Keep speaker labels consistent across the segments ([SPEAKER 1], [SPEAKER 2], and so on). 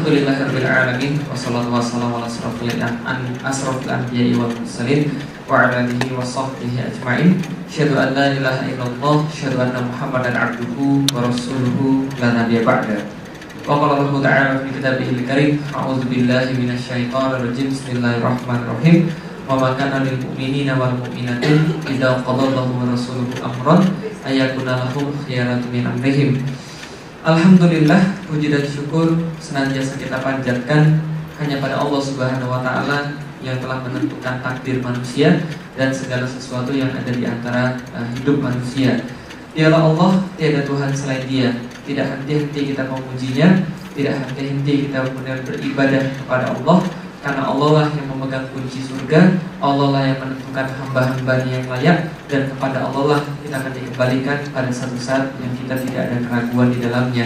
[SPEAKER 1] Alhamdulillahirabbil alamin wassalatu wassalamu ala asrofil anbiya'i wal mursalin wa ala alihi wa sahbihi ajma'in. Asyhadu an la ilaha illallah, asyhadu anna Muhammadan abduhu wa rasuluhu la nabiyya ba'da. Wa qala Allah ta'ala fi kitabihil karim, a'udzu billahi minasyaitonir rajim. Bismillahirrahmanirrahim. Wa ma kana lil mu'minina wal mu'minatin idza qadallahu wa rasuluhu amran ayakuna lahum khiyaratu min amrihim. Alhamdulillah, puji dan syukur senantiasa kita panjatkan hanya pada Allah Subhanahu wa taala yang telah menentukan takdir manusia dan segala sesuatu yang ada di antara hidup manusia. Dialah Allah, tiada Tuhan selain Dia. Tidak henti-henti kita memujinya, tidak henti-henti kita benar beribadah kepada Allah, karena Allah lah yang memegang kunci surga, Allah lah yang menentukan hamba-hambanya yang layak, dan kepada Allah lah kita akan dikembalikan pada satu saat yang kita tidak ada keraguan di dalamnya.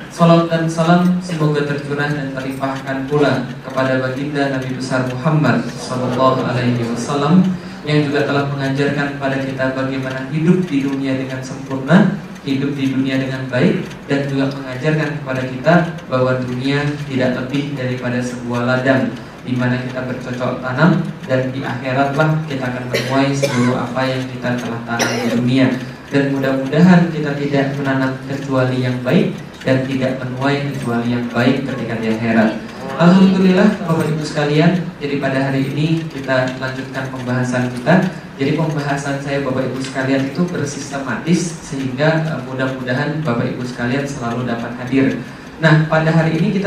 [SPEAKER 1] Salam dan salam semoga tercurah dan terlimpahkan pula kepada baginda Nabi besar Muhammad sallallahu alaihi wasallam yang juga telah mengajarkan kepada kita bagaimana hidup di dunia dengan sempurna, hidup di dunia dengan baik, dan juga mengajarkan kepada kita bahwa dunia tidak lebih daripada sebuah ladang di mana kita bercocok tanam, dan di akhiratlah kita akan menuai seluruh apa yang kita telah tanam di dunia. Dan mudah-mudahan kita tidak menanam kecuali yang baik dan tidak menuai kecuali yang baik ketika di akhirat. Alhamdulillah Bapak Ibu sekalian, jadi pada hari ini kita lanjutkan pembahasan kita. Jadi pembahasan saya Bapak Ibu sekalian itu bersistematis sehingga mudah-mudahan Bapak Ibu sekalian selalu dapat hadir. Nah, pada hari ini kita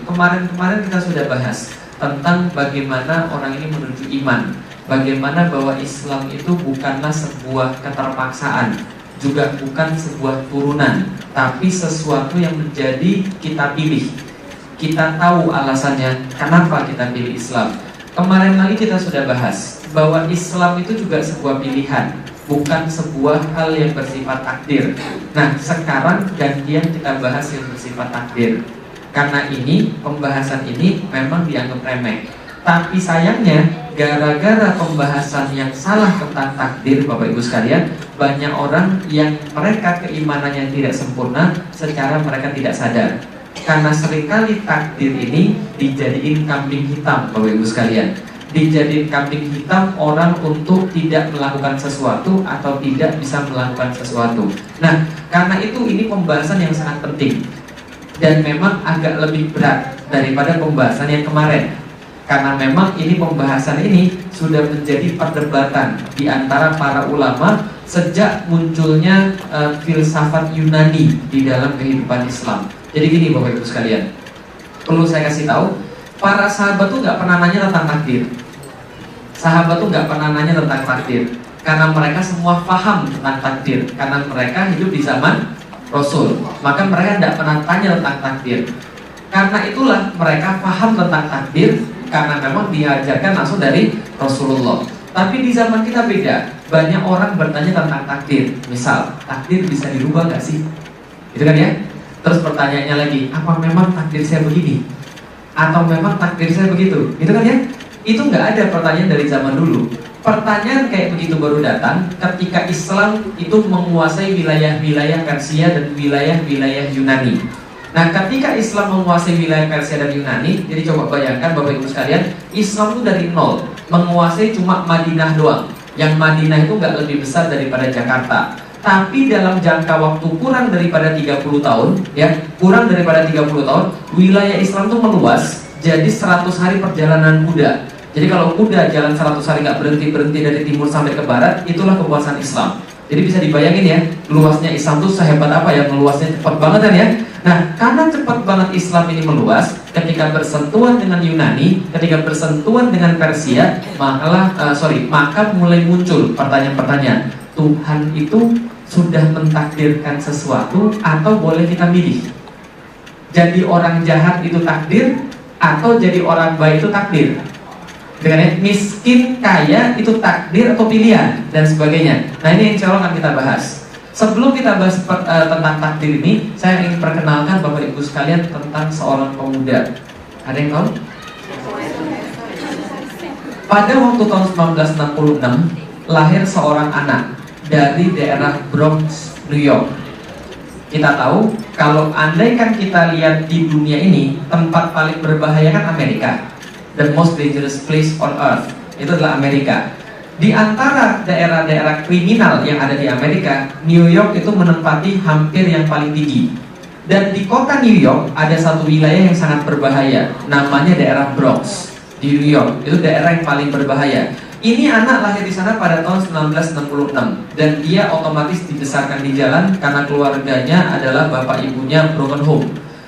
[SPEAKER 1] kemarin kita sudah bahas tentang bagaimana orang ini menuju iman, bagaimana bahwa Islam itu bukanlah sebuah keterpaksaan, juga bukan sebuah turunan, tapi sesuatu yang menjadi kita pilih. Kita tahu alasannya kenapa kita pilih Islam. Kemarin lagi kita sudah bahas bahwa Islam itu juga sebuah pilihan, bukan sebuah hal yang bersifat takdir. Nah, sekarang gantian kita bahas yang bersifat takdir. Karena ini, pembahasan ini memang dianggap remeh. Tapi sayangnya, gara-gara pembahasan yang salah tentang takdir, Bapak Ibu sekalian, banyak orang yang mereka keimanannya tidak sempurna secara mereka tidak sadar. Karena seringkali takdir ini dijadiin kambing hitam, Bapak Ibu sekalian. Dijadiin kambing hitam orang untuk tidak melakukan sesuatu atau tidak bisa melakukan sesuatu. Nah, karena itu ini pembahasan yang sangat penting dan memang agak lebih berat daripada pembahasan yang kemarin. Karena memang ini pembahasan ini sudah menjadi perdebatan di antara para ulama sejak munculnya filsafat Yunani di dalam kehidupan Islam. Jadi gini Bapak Ibu sekalian, perlu saya kasih tahu, para sahabat tuh nggak pernah nanya tentang takdir. Sahabat tuh nggak pernah nanya tentang takdir, karena mereka semua paham tentang takdir, karena mereka hidup di zaman Rasul. Maka mereka tidak pernah tanya tentang takdir. Karena itulah mereka paham tentang takdir, karena memang diajarkan langsung dari Rasulullah. Tapi di zaman kita beda, banyak orang bertanya tentang takdir. Misal, takdir bisa dirubah nggak sih? Gitu kan ya? Terus pertanyaannya lagi, apa memang takdir saya begini? Atau memang takdir saya begitu? Gitu kan ya? Itu nggak ada pertanyaan dari zaman dulu. Pertanyaan kayak begitu baru datang ketika Islam itu menguasai wilayah-wilayah Persia dan wilayah-wilayah Yunani. Nah, ketika Islam menguasai wilayah Persia dan Yunani, jadi coba bayangkan Bapak Ibu sekalian, Islam itu dari nol, menguasai cuma Madinah doang. Yang Madinah itu nggak lebih besar daripada Jakarta. Tapi dalam jangka waktu kurang daripada 30 tahun, kurang daripada 30 tahun, wilayah Islam itu meluas jadi 100 hari perjalanan kuda. Jadi kalau kuda jalan 100 hari nggak berhenti-berhenti dari timur sampai ke barat, itulah kekuasaan Islam. Jadi bisa dibayangin ya, luasnya Islam itu sehebat apa ya, meluasnya cepat banget kan ya. Nah, karena cepat banget Islam ini meluas, ketika bersentuhan dengan Yunani, ketika bersentuhan dengan Persia, maka mulai muncul pertanyaan-pertanyaan. Tuhan itu sudah mentakdirkan sesuatu atau boleh kita pilih? Jadi orang jahat itu takdir atau jadi orang baik itu takdir? Dengan miskin, kaya itu takdir atau pilihan dan sebagainya. Nah, ini insya Allah akan kita bahas. Sebelum kita bahas tentang takdir ini, saya ingin perkenalkan Bapak Ibu sekalian tentang seorang pemuda. Ada yang tahu? Pada waktu tahun 1966 lahir seorang anak dari daerah Bronx, New York. Kita tahu Kalau andaikan kita lihat di dunia ini, tempat paling berbahaya kan Amerika. The most dangerous place on earth itu adalah Amerika. Di antara daerah-daerah kriminal yang ada di Amerika, New York itu menempati hampir yang paling tinggi. Dan di kota New York ada satu wilayah yang sangat berbahaya, namanya daerah Bronx di New York. Itu daerah yang paling berbahaya. Ini anak lahir di sana pada tahun 1966 dan dia otomatis dibesarkan di jalan karena keluarganya adalah bapak ibunya broken home.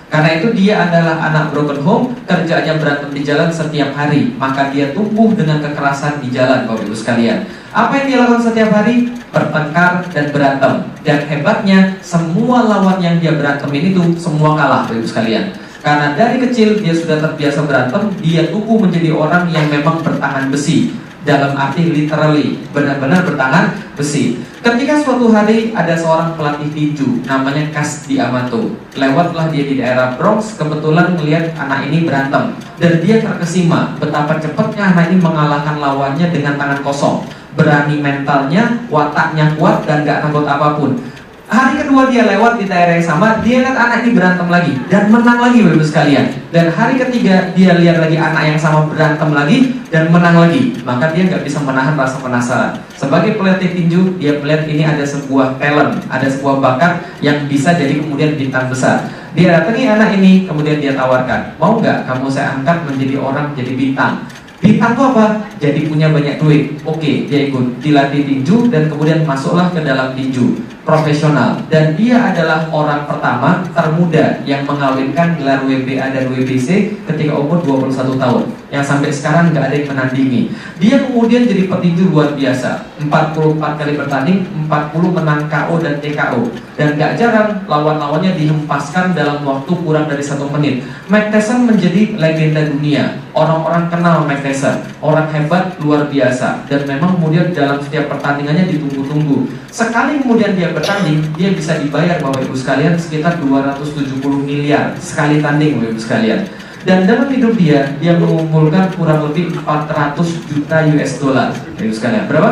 [SPEAKER 1] Karena itu dia adalah anak broken home, kerjanya berantem di jalan setiap hari, maka dia tumbuh dengan kekerasan di jalan, Bapak Ibu sekalian. Apa yang dia lakukan setiap hari? Bertengkar dan berantem. Dan hebatnya, semua lawan yang dia berantemin itu semua kalah, Bapak Ibu sekalian. Karena dari kecil dia sudah terbiasa berantem, dia tumbuh menjadi orang yang memang bertangan besi. Dalam arti literally, benar-benar bertangan besi. Ketika suatu hari ada seorang pelatih tinju namanya Kasdi Amato, lewatlah dia di daerah Bronx, kebetulan melihat anak ini berantem dan dia terkesima betapa cepatnya anak ini mengalahkan lawannya dengan tangan kosong. Berani mentalnya, wataknya kuat dan gak takut apapun. Hari kedua dia lewat di daerah yang sama, dia lihat anak ini berantem lagi dan menang lagi, Bapak Ibu sekalian. Dan hari ketiga dia lihat lagi anak yang sama berantem lagi dan menang lagi. Maka dia nggak bisa menahan rasa penasaran. Sebagai pelatih tinju, dia melihat ini ada sebuah talent, ada sebuah bakat yang bisa jadi kemudian bintang besar. Dia datangi anak ini, kemudian dia tawarkan, mau nggak kamu saya angkat menjadi orang, jadi bintang. Bintang itu apa? Jadi punya banyak duit. Oke, dia ikut dilatih tinju dan kemudian masuklah ke dalam tinju profesional. Dan dia adalah orang pertama termuda yang mengawinkan gelar WBA dan WBC ketika umur 21 tahun, yang sampai sekarang nggak ada yang menandingi. Dia kemudian jadi petinju luar biasa, 44 kali bertanding, 40 menang KO dan TKO. Dan gak jarang lawan-lawannya dihempaskan dalam waktu kurang dari 1 menit. Mike Tyson menjadi legenda dunia. Orang-orang kenal Mike Tyson, orang hebat luar biasa. Dan memang kemudian dalam setiap pertandingannya ditunggu-tunggu. Sekali kemudian dia bertanding, dia bisa dibayar Bapak Ibu sekalian sekitar 270 miliar sekali tanding, Bapak Ibu sekalian. Dan dalam hidup dia mengumpulkan kurang lebih 400 juta US dollar, Bapak Ibu sekalian. Berapa?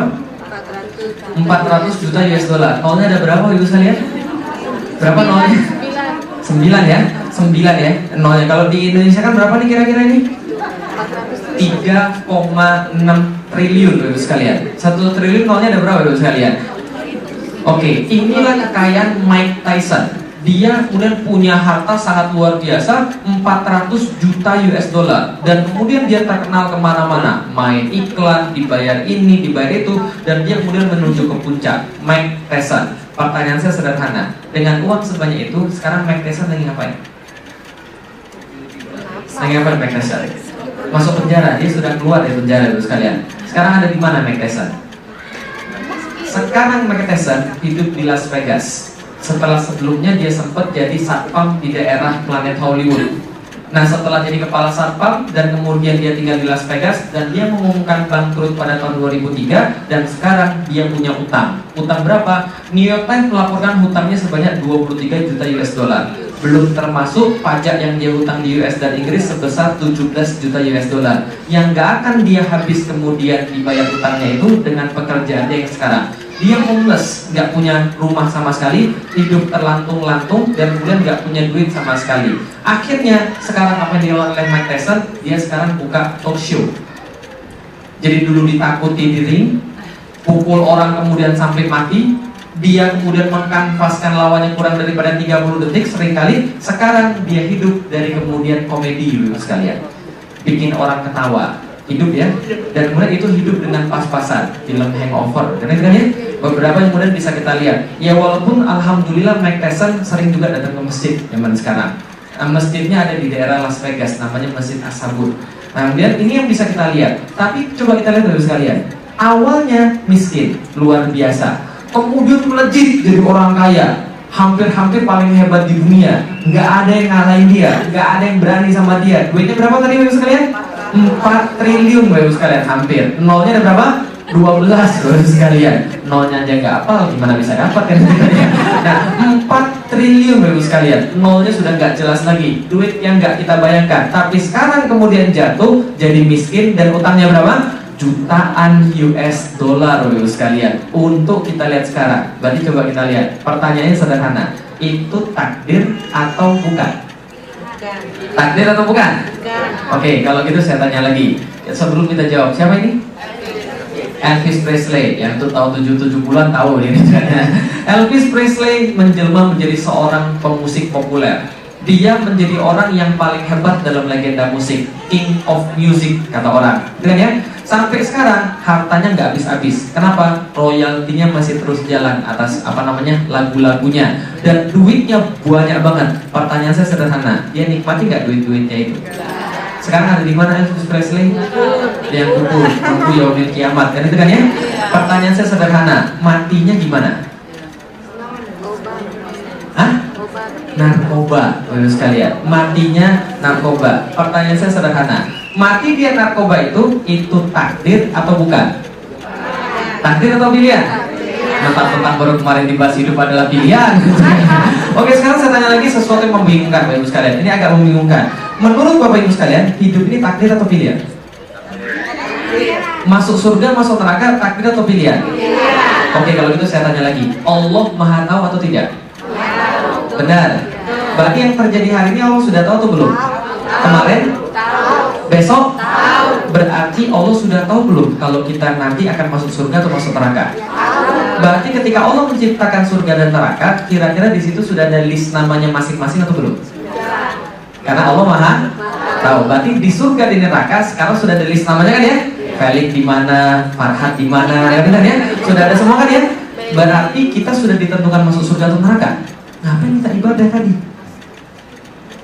[SPEAKER 1] 400 juta US dollar. Nolnya ada berapa, Ibu sekalian? Berapa nolnya? 9 ya? 9 ya nolnya. Kalau di Indonesia kan berapa nih kira-kira ini? 3,6 triliun, Ibu sekalian. 1 triliun nolnya ada berapa, Ibu sekalian? Oke, inilah kekayaan Mike Tyson. Dia kemudian punya harta sangat luar biasa, 400 juta US dollar. Dan kemudian dia terkenal kemana-mana, main iklan, dibayar ini, dibayar itu. Dan dia kemudian menuju ke puncak. Mike Tyson. Pertanyaan saya sederhana, dengan uang sebanyak itu, sekarang Mike Tyson lagi ngapain? Lagi ngapain Mike Tyson? Masuk penjara, dia sudah keluar dari penjara, Ibu sekalian. Sekarang ada di mana Mike Tyson? Sekarang Mike Tyson hidup di Las Vegas. Setelah sebelumnya dia sempat jadi satpam di daerah Planet Hollywood. Nah, setelah jadi kepala satpam dan kemudian dia tinggal di Las Vegas dan dia mengumumkan bangkrut pada tahun 2003 dan sekarang dia punya utang. Utang berapa? New York Times melaporkan hutangnya sebanyak 23 juta US dollar. Belum termasuk pajak yang dia hutang di US dan Inggris sebesar 17 juta US dollar. Yang gak akan dia habis kemudian dibayar hutangnya itu dengan pekerjaannya yang sekarang. Dia homeless, nggak punya rumah sama sekali, hidup terlantung-lantung dan kemudian nggak punya duit sama sekali. Akhirnya sekarang apa yang dilakukan oleh Mike Tyson? Dia sekarang buka talk show. Jadi dulu ditakuti di ring, pukul orang kemudian sampai mati. Dia kemudian mengkanvaskan lawannya kurang daripada 30 detik seringkali. Sekarang dia hidup dari kemudian komedi, Ibu sekalian, bikin orang ketawa. Hidup ya, dan kemudian itu hidup dengan pas-pasan. Film Hangover, kan ya? Beberapa yang kemudian bisa kita lihat. Ya walaupun alhamdulillah Mike Tyson sering juga datang ke masjid zaman sekarang. Masjidnya ada di daerah Las Vegas, namanya Masjid As-Sabur. Nah, kemudian ini yang bisa kita lihat. Tapi coba kita lihat dulu sekalian. Awalnya miskin, luar biasa. Kemudian melejit jadi orang kaya. Hampir-hampir paling hebat di dunia. Nggak ada yang ngalahin dia, nggak ada yang berani sama dia. Duitnya berapa tadi Bapak sekalian? 4 triliun Bapak sekalian, hampir. Nolnya ada berapa? 12 Bapak sekalian. Nolnya aja nggak hafal, gimana bisa dapat kan? Nah, 4 triliun Bapak sekalian. Nolnya sudah nggak jelas lagi. Duit yang nggak kita bayangkan. Tapi sekarang kemudian jatuh jadi miskin dan utangnya berapa? Jutaan US dollar Bapak sekalian. Untuk kita lihat sekarang. Berarti coba kita lihat. Pertanyaannya sederhana. itu takdir atau bukan?
[SPEAKER 2] Bukan.
[SPEAKER 1] Takdir atau bukan?
[SPEAKER 2] Bukan.
[SPEAKER 1] Oke, kalau gitu saya tanya lagi. Sebelum kita jawab, siapa ini? Elvis Presley, yang tuh tahu 77-an tahu ini. Elvis Presley menjelma menjadi seorang pemusik populer. Dia menjadi orang yang paling hebat dalam legenda musik, King of Music kata orang. Gitu kan ya? Sampai sekarang hartanya nggak habis-habis. Kenapa? Royaltinya masih terus jalan atas lagu-lagunya, dan duitnya banyak banget. Pertanyaan saya sederhana, dia nikmati nggak duit-duitnya itu? Sekarang ada di mana Elvis Presley? Yang kubur, tunggu yaumil kiamat, kan itu kan ya? Pertanyaan saya sederhana, matinya gimana? Hah? Narkoba, baru sekalian. Matinya narkoba. Pertanyaan saya sederhana, mati dia narkoba itu takdir atau bukan? Takdir atau pilihan? Tentang baru kemarin dibahas hidup adalah pilihan. Oke, sekarang saya tanya lagi sesuatu yang membingungkan Bapak Ibu sekalian. Ini agak membingungkan. Menurut Bapak Ibu sekalian, hidup ini takdir atau pilihan? Masuk surga, masuk neraka, takdir atau pilihan? Oke, kalau gitu saya tanya lagi, Allah Maha tahu atau tidak? Benar. Berarti yang terjadi hari ini Allah sudah tahu atau belum? Kemarin? Besok? Berarti Allah sudah tahu belum kalau kita nanti akan masuk surga atau masuk neraka? Berarti ketika Allah menciptakan surga dan neraka, kira-kira di situ sudah ada list namanya masing-masing atau belum? Karena Allah Maha tahu. Berarti di surga di neraka sekarang sudah ada list namanya kan ya? Felix di mana, Farhat di mana, ya benar ya? Sudah ada semua kan ya? Berarti kita sudah ditentukan masuk surga atau neraka. Ngapain kita ibadah tadi?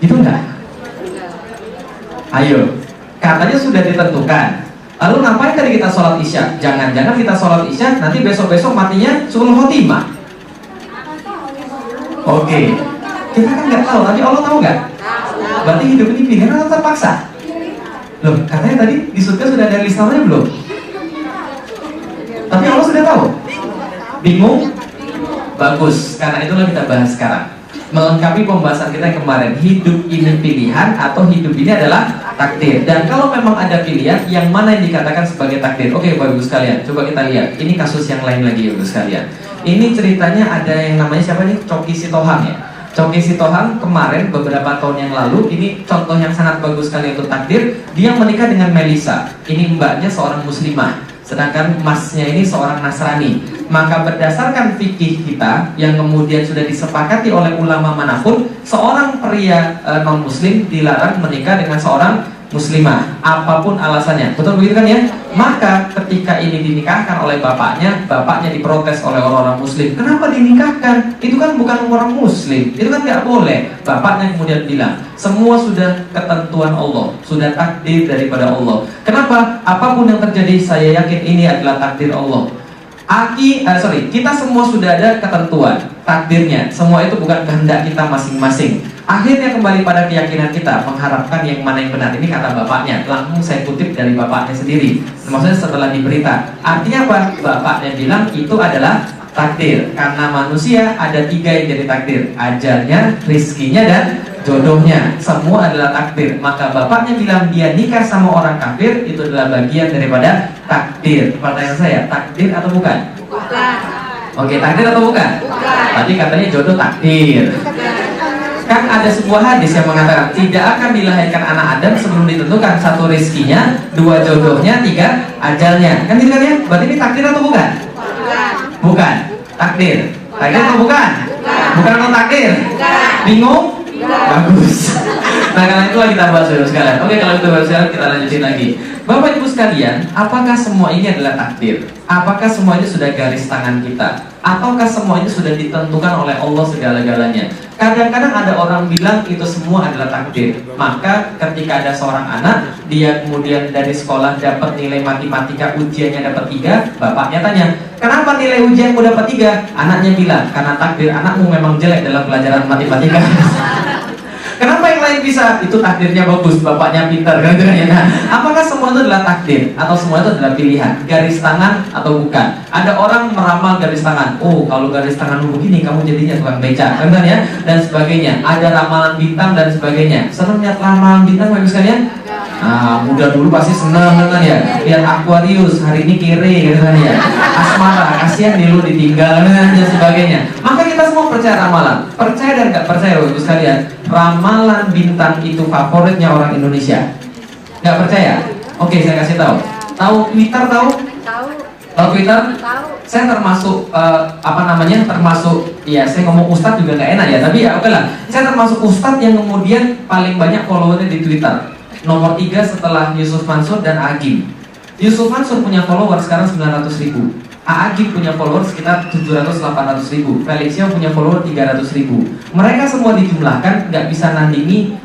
[SPEAKER 1] Itu enggak? Ayo, katanya sudah ditentukan. Lalu ngapain tadi kita sholat isya? Jangan-jangan kita sholat isya nanti besok-besok matinya suul khotimah. Oke, kita kan nggak tahu, tapi Allah tahu nggak? Berarti hidup ini pilihan atau terpaksa? Loh, katanya tadi di surga sudah ada list namanya belum? Tapi Allah sudah tahu. Bingung? Bagus, karena itulah kita bahas sekarang, melengkapi pembahasan kita yang kemarin. Hidup ini pilihan atau hidup ini adalah takdir. Dan kalau memang ada pilihan, yang mana yang dikatakan sebagai takdir? Oke Bapak Ibu sekalian, coba kita lihat. Ini kasus yang lain lagi Bapak Ibu sekalian. Ini ceritanya ada yang namanya siapa nih? Choky Sitohang ya. Choky Sitohang kemarin beberapa tahun yang lalu, ini contoh yang sangat bagus sekali untuk takdir. Dia menikah dengan Melisa. Ini mbaknya seorang muslimah, sedangkan masnya ini seorang Nasrani. Maka berdasarkan fikih kita yang kemudian sudah disepakati oleh ulama manapun, seorang pria non-muslim dilarang menikah dengan seorang muslimah, apapun alasannya. Betul begitu kan ya? Maka ketika ini dinikahkan oleh bapaknya diprotes oleh orang-orang muslim. Kenapa dinikahkan? Itu kan bukan orang muslim, itu kan nggak boleh. Bapaknya kemudian bilang, semua sudah ketentuan Allah, sudah takdir daripada Allah. Kenapa? Apapun yang terjadi, saya yakin ini adalah takdir Allah. Kita semua sudah ada ketentuan takdirnya. Semua itu bukan kehendak kita masing-masing. Akhirnya kembali pada keyakinan kita, mengharapkan yang mana yang benar. Ini kata bapaknya, langsung saya kutip dari bapaknya sendiri. Maksudnya setelah diberita. Artinya apa? Bapaknya bilang itu adalah takdir. Karena manusia ada 3 yang jadi takdir: ajalnya, rizkinya, dan jodohnya. Semua adalah takdir. Maka bapaknya bilang dia nikah sama orang kafir, itu adalah bagian daripada takdir. Pertanyaan saya, takdir atau bukan?
[SPEAKER 2] Bukan.
[SPEAKER 1] Oke, takdir atau bukan?
[SPEAKER 2] Bukan.
[SPEAKER 1] Tadi katanya jodoh takdir. Kan ada sebuah hadis yang mengatakan tidak akan dilahirkan anak Adam sebelum ditentukan 1 rizkinya, 2 jodohnya, 3 ajalnya. Kan gitu kan ya? Berarti ini takdir atau bukan?
[SPEAKER 2] Bukan.
[SPEAKER 1] Bukan. Takdir. Takdir atau bukan? Bukan atau takdir? Bingung? Bagus. Nah, karena itulah kita bahas dulu sekalian. Oke, kalau itu baru sekalian kita lanjutin lagi. Bapak Ibu sekalian, apakah semua ini adalah takdir? Apakah semua ini sudah garis tangan kita? Ataukah semua ini sudah ditentukan oleh Allah segala-galanya? Kadang-kadang ada orang bilang itu semua adalah takdir. Maka ketika ada seorang anak, dia kemudian dari sekolah dapat nilai matematika, ujiannya dapat 3, bapaknya tanya, kenapa nilai ujianmu dapat 3? Anaknya bilang, karena takdir anakmu memang jelek dalam pelajaran matematika. Kenapa yang lain bisa? Itu takdirnya bagus, bapaknya pintar, kan gitu kan ya. Nah, apakah semua itu adalah takdir atau semua itu adalah pilihan? Garis tangan atau bukan? Ada orang meramal garis tangan. Oh, kalau garis tanganmu begini, kamu jadinya tukang beca, kan ya? Dan sebagainya. Ada ramalan bintang dan sebagainya. Senang lihat ramalan bintang, bagus sekalian? Nah, muda dulu pasti senang kan ya. Lihat Aquarius, hari ini kiri, gitu kan ya. Asmara, kasihan dulu ditinggal dan sebagainya. Maka kita semua percaya ramalan? Percaya dan nggak percaya Bapak Ibu sekalian, ramalan bintang itu favoritnya orang Indonesia. Nggak percaya? Oke, saya kasih tahu. Tahu Twitter tahu?
[SPEAKER 2] Tahu.
[SPEAKER 1] Tahu Twitter?
[SPEAKER 2] Tahu.
[SPEAKER 1] Saya termasuk termasuk ya saya ngomong ustadz juga nggak enak ya, tapi ya oke lah. Saya termasuk ustadz yang kemudian paling banyak followernya di Twitter. Nomor 3 setelah Yusuf Mansur dan Agim. Yusuf Mansur punya follower sekarang 900.000. Agim punya follower sekitar 700-800.000. Felixio punya follower 300.000. Mereka semua dijumlahkan nggak bisa nandingi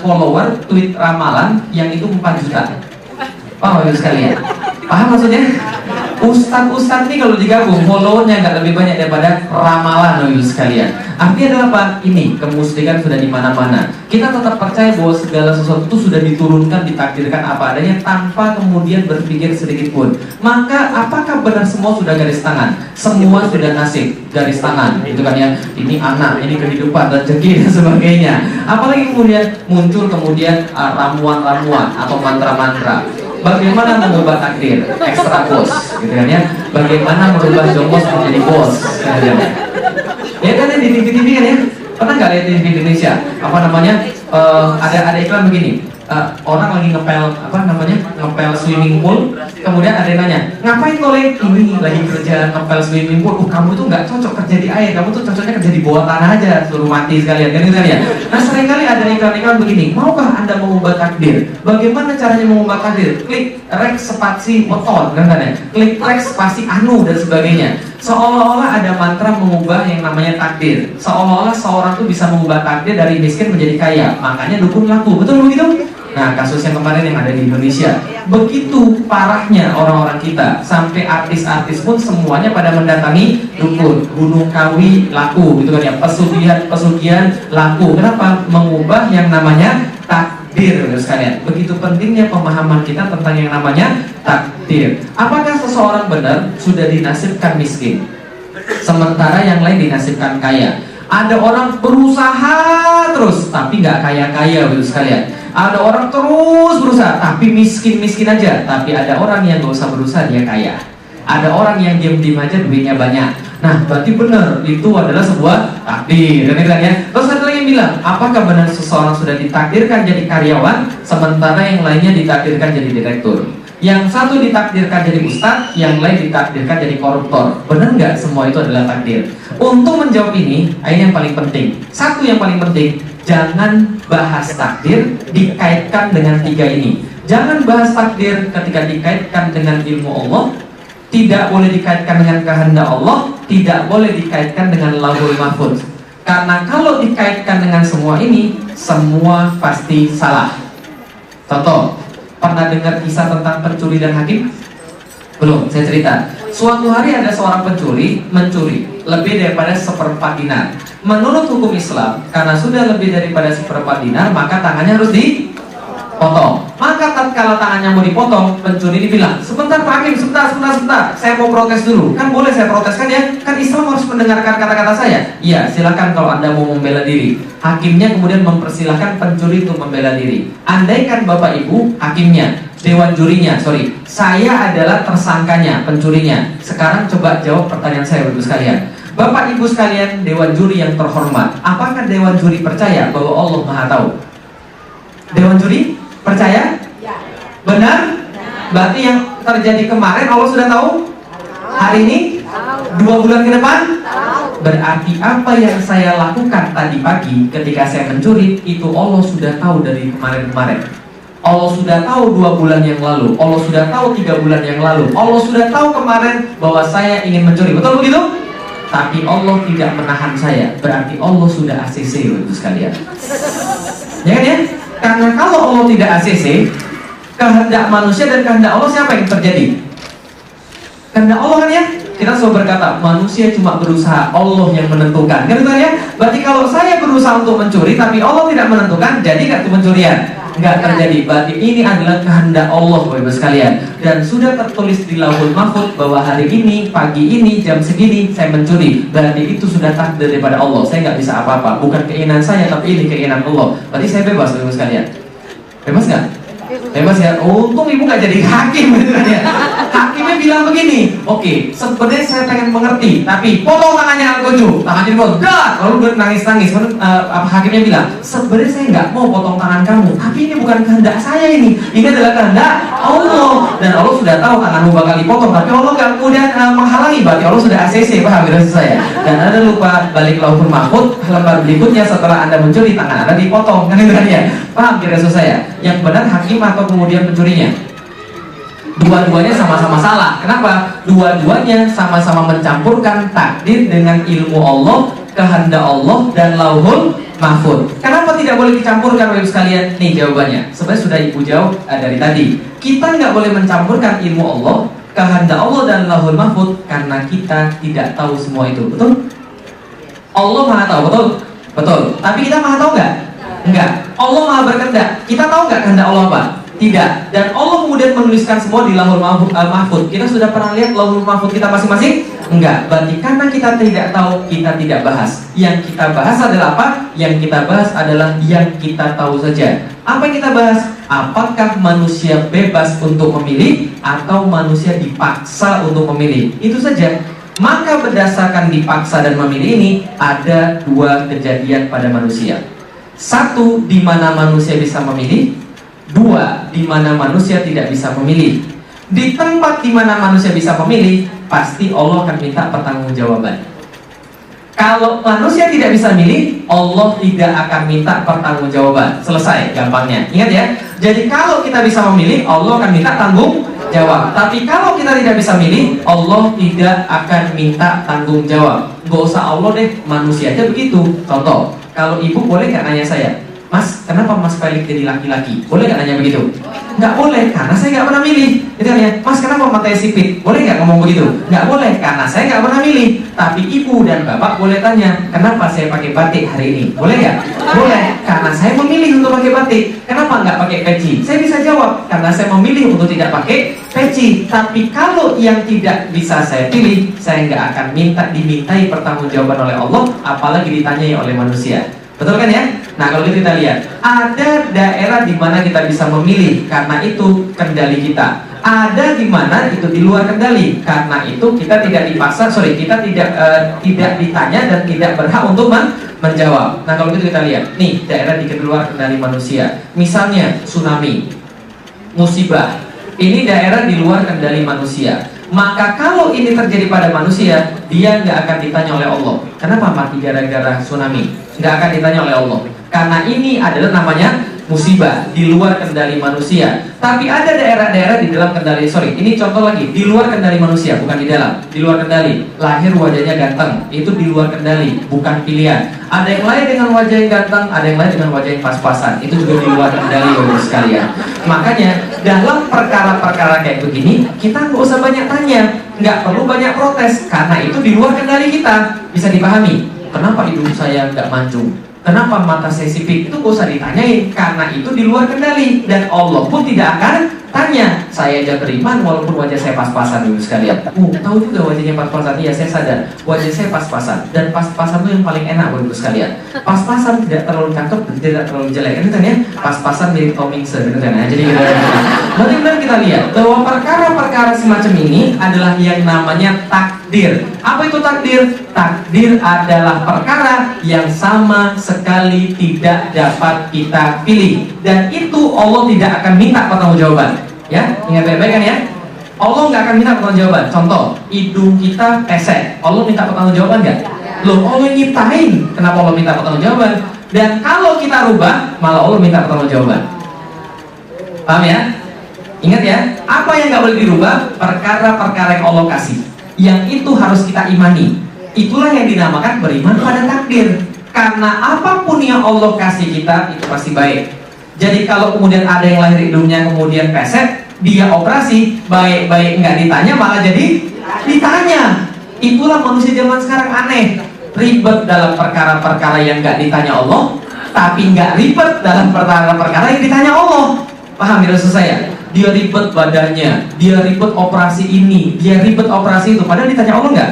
[SPEAKER 1] follower tweet ramalan yang itu 4 juta. Paham ya sekalian? Paham maksudnya? Ustadz ini kalau digabung followernya nggak lebih banyak daripada ramalan Bapak sekalian. Artinya adalah apa? Ini kemusyrikan sudah di mana-mana. Kita tetap percaya bahwa segala sesuatu itu sudah diturunkan, ditakdirkan apa adanya tanpa kemudian berpikir sedikit pun. Maka apakah benar semua sudah garis tangan? Semua sudah nasib garis tangan, gitu kan ya? Ini anak, ini kehidupan, rezeki dan sebagainya. Apalagi kemudian muncul ramuan-ramuan atau mantra-mantra. Bagaimana mengubah takdir, ekstra bos, gitu kan ya? Bagaimana merubah jongos menjadi bos, gitu kan? Ya kan di TV kan ya? Pernah nggak lihat di TV Indonesia? Ada iklan begini. Orang lagi ngepel swimming pool, kemudian ada yang nanya, ngapain kau ini lagi kerja ngepel swimming pool? Kamu tuh nggak cocok kerja di air, kamu tuh cocoknya kerja di bawah tanah aja, suruh mati sekalian, kan ya? Nah seringkali ada iklan-iklan begini, maukah anda mengubah takdir? Bagaimana caranya mengubah takdir? Klik rek spasi motor, kan ya? Klik rek spasi anu dan sebagainya. Seolah-olah ada mantra mengubah yang namanya takdir. Seolah-olah seorang tuh bisa mengubah takdir dari miskin menjadi kaya. Makanya dukun laku, betul begitu? Nah, kasus yang kemarin yang ada di Indonesia, begitu parahnya orang-orang kita, sampai artis-artis pun semuanya pada mendatangi dukun. Gunung Kawi laku, gitu kan ya, pesugihan laku. Kenapa? Mengubah yang namanya takdir, sekalian. Begitu pentingnya pemahaman kita tentang yang namanya takdir. Apakah seseorang benar sudah dinasibkan miskin, sementara yang lain dinasibkan kaya? Ada orang berusaha terus, tapi nggak kaya-kaya, sekalian. Ada orang terus berusaha, tapi miskin-miskin aja. Tapi ada orang yang nggak usah berusaha, dia kaya. Ada orang yang diam-diam aja duitnya banyak. Nah, berarti benar, itu adalah sebuah takdir, kan ya? Terus ada lagi yang bilang, apakah benar seseorang sudah ditakdirkan jadi karyawan, sementara yang lainnya ditakdirkan jadi direktur? Yang satu ditakdirkan jadi ustadz, yang lain ditakdirkan jadi koruptor. Benar nggak semua itu adalah takdir? Untuk menjawab ini yang paling penting. Satu yang paling penting, jangan bahas takdir dikaitkan dengan 3 ini. Jangan bahas takdir ketika dikaitkan dengan ilmu Allah, tidak boleh dikaitkan dengan kehendak Allah, tidak boleh dikaitkan dengan lauhul mahfuz. Karena kalau dikaitkan dengan semua ini, semua pasti salah. Contoh, pernah dengar kisah tentang pencuri dan hakim? Belum, saya cerita. Suatu hari ada seorang pencuri mencuri lebih daripada 1/4 dinar. Menurut hukum Islam, karena sudah lebih daripada 1/4 dinar, maka tangannya harus dipotong. Maka tatkala tangannya mau dipotong, pencuri dibilang, sebentar Pak Hakim, sebentar, saya mau protes dulu. Kan boleh saya protes kan ya? Kan Islam harus mendengarkan kata-kata saya. Iya, silakan kalau Anda mau membela diri. Hakimnya kemudian mempersilahkan pencuri untuk membela diri. Andaikan Bapak Ibu hakimnya, dewan jurinya, saya adalah tersangkanya, pencurinya. Sekarang coba jawab pertanyaan saya, Bapak Ibu sekalian. Bapak Ibu sekalian, dewan juri yang terhormat, apakah dewan juri percaya bahwa Allah Maha Tahu? Dewan juri percaya? Benar? Berarti yang terjadi kemarin Allah sudah tahu? Hari ini? 2 bulan ke depan? Berarti apa yang saya lakukan tadi pagi ketika saya mencuri, itu Allah sudah tahu dari kemarin-kemarin. Allah sudah tahu 2 bulan yang lalu, Allah sudah tahu 3 bulan yang lalu, Allah sudah tahu kemarin bahwa saya ingin mencuri. Betul begitu? Tapi Allah tidak menahan saya. Berarti Allah sudah ACC, itu sekalian. Ya kan ya? Karena kalau Allah tidak ACC, kehendak manusia dan kehendak Allah siapa yang terjadi? Kehendak Allah kan ya? Kita selalu berkata, manusia cuma berusaha, Allah yang menentukan. Kan itu ya? Berarti kalau saya berusaha untuk mencuri, tapi Allah tidak menentukan, jadi nggak itu pencurian? Nggak terjadi. Berarti ini adalah kehendak Allah, Bapak Ibu sekalian. Dan sudah tertulis di Lauhul Mahfuz bahwa hari ini, pagi ini, jam segini saya mencuri. Berarti itu sudah takdir daripada Allah. Saya nggak bisa apa-apa. Bukan keinginan saya, tapi ini keinginan Allah. Berarti saya bebas, Bapak Ibu sekalian. Bebas nggak? Bebas ya. Untung ibu nggak jadi hakim gitu kan ya. Hakimnya bilang begini, oke, sebenarnya saya pengen mengerti, tapi potong tangannya Al-Gojo, tangannya dipotong, lalu dia nangis-nangis. Hakimnya bilang, sebenarnya saya nggak mau potong tangan kamu, tapi ini bukan kehendak saya ini adalah kehendak Allah, dan Allah sudah tahu tanganmu bakal dipotong, tapi Allah nggak kemudian menghalangi, berarti Allah sudah ACC, paham ya saya? Dan Anda lupa balik Lauhul Mahfuz, lembar berikutnya setelah Anda mencuri tangan Anda dipotong, kan itu kan ya? Paham kira saya? Yang benar hakim atau kemudian pencurinya? Dua-duanya sama-sama salah. Kenapa? Dua-duanya sama-sama mencampurkan takdir dengan ilmu Allah, kehendak Allah, dan Lauhul Mahfuz. Kenapa tidak boleh dicampurkan oleh sekalian? Nih jawabannya. Sebenarnya sudah ibu jawab dari tadi. Kita nggak boleh mencampurkan ilmu Allah, kehendak Allah, dan Lauhul Mahfuz karena kita tidak tahu semua itu. Betul? Allah maha tahu, betul? Betul. Tapi kita maha tahu nggak? Enggak. Allah maha berkehendak. Kita tahu nggak kehendak Allah apa? Tidak. Dan Allah kemudian menuliskan semua di Lauhul Mahfuz. Kita sudah pernah lihat Lauhul Mahfuz kita masing-masing? Enggak. Berarti karena kita tidak tahu, kita tidak bahas. Yang kita bahas adalah apa? Yang kita bahas adalah yang kita tahu saja. Apa yang kita bahas? Apakah manusia bebas untuk memilih atau manusia dipaksa untuk memilih? Itu saja. Maka berdasarkan dipaksa dan memilih ini, ada dua kejadian pada manusia. Satu, di mana manusia bisa memilih. Dua, di mana manusia tidak bisa memilih. Di tempat di mana manusia bisa memilih, pasti Allah akan minta pertanggungjawaban. Kalau manusia tidak bisa memilih, Allah tidak akan minta pertanggungjawaban. Selesai, gampangnya. Ingat ya. Jadi kalau kita bisa memilih, Allah akan minta tanggung jawab. Tapi kalau kita tidak bisa memilih, Allah tidak akan minta tanggung jawab. Gak usah Allah deh, manusia aja begitu. Contoh, kalau ibu boleh nggak nanya saya, Mas, kenapa Mas Felix jadi laki-laki? Boleh nggak nanya begitu? Nggak boleh, karena saya nggak pernah milih. Itu kan ya, Mas, kenapa matanya sipit? Boleh nggak ngomong begitu? Nggak boleh, karena saya nggak pernah milih. Tapi ibu dan bapak boleh tanya, kenapa saya pakai batik hari ini? Boleh nggak? Boleh, karena saya memilih untuk pakai batik. Kenapa nggak pakai peci? Saya bisa jawab, karena saya memilih untuk tidak pakai peci. Tapi kalau yang tidak bisa saya pilih, saya nggak akan dimintai pertanggungjawaban oleh Allah, apalagi ditanyai oleh manusia. Betul kan ya? Nah kalau gitu kita lihat, ada daerah di mana kita bisa memilih, karena itu kendali kita. Ada di mana itu di luar kendali, karena itu kita tidak dipaksa, kita tidak ditanya dan tidak berhak untuk menjawab. Nah kalau gitu kita lihat, nih daerah di luar kendali manusia. Misalnya tsunami, musibah, ini daerah di luar kendali manusia. Maka kalau ini terjadi pada manusia, dia nggak akan ditanya oleh Allah. Kenapa mati gara-gara tsunami? Nggak akan ditanya oleh Allah. Karena ini adalah namanya musibah di luar kendali manusia. Tapi ada daerah-daerah di dalam kendali, ini contoh lagi, di luar kendali manusia, bukan di dalam, di luar kendali. Lahir wajahnya ganteng, itu di luar kendali, bukan pilihan. Ada yang lain dengan wajah yang ganteng, ada yang lain dengan wajah yang pas-pasan, itu juga di luar kendali Bapak sekalian. Makanya dalam perkara-perkara kayak begini, kita nggak usah banyak tanya, nggak perlu banyak protes, karena itu di luar kendali kita. Bisa dipahami? Kenapa hidung saya nggak mancung? Kenapa mata saya sipit? Itu gak usah ditanyain, karena itu di luar kendali. Dan Allah pun tidak akan tanya. Saya aja beriman walaupun wajah saya pas-pasan dulu sekalian. Tahu juga wajahnya pas-pasan? Iya, saya sadar wajah saya pas-pasan. Dan pas-pasan itu yang paling enak buat sekalian. Pas-pasan tidak terlalu cakep dan tidak terlalu jelek. Kan ya? Pas-pasan dari Tomingse, gitu kan? Jadi benar-benar kita lihat bahwa perkara-perkara semacam ini adalah yang namanya takdir. Apa itu takdir? Takdir adalah perkara yang sama sekali tidak dapat kita pilih, dan itu Allah tidak akan minta pertanggungjawaban. Ya, ingat baik-baik kan ya? Allah nggak akan minta pertanggungjawaban. Contoh, hidung kita pesek, Allah minta pertanggungjawaban nggak? Loh, Allah nyiptain, kenapa Allah minta pertanggungjawaban? Dan kalau kita rubah, malah Allah minta pertanggungjawaban. Paham ya? Ingat ya, apa yang nggak boleh dirubah? Perkara-perkara yang Allah kasih, yang itu harus kita imani. Itulah yang dinamakan beriman pada takdir. Karena apapun yang Allah kasih kita, itu pasti baik. Jadi kalau kemudian ada yang lahir hidungnya kemudian pesek, dia operasi, baik-baik nggak ditanya, malah jadi ditanya. Itulah manusia zaman sekarang aneh. Ribet dalam perkara-perkara yang nggak ditanya Allah, tapi nggak ribet dalam perkara-perkara yang ditanya Allah. Paham ya maksud saya? Dia ribet badannya, dia ribet operasi ini, dia ribet operasi itu, padahal ditanya Allah nggak?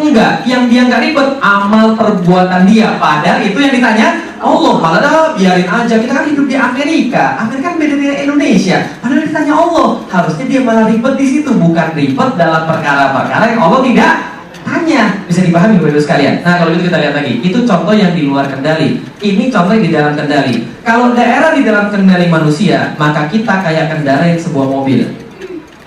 [SPEAKER 1] Enggak, yang dia nggak ribet amal perbuatan dia. Padahal itu yang ditanya Allah. Malah dah biarin aja, kita kan hidup di Amerika. Amerika kan beda dengan Indonesia. Padahal ditanya Allah, harusnya dia malah ribet di situ, bukan ribet dalam perkara-perkara yang Allah tidak tanya. Bisa dipahami Bapak Ibu sekalian? Nah, kalau itu kita lihat lagi. Itu contoh yang di luar kendali. Ini contoh yang di dalam kendali. Kalau daerah di dalam kendali manusia, maka kita kayak kendarai sebuah mobil.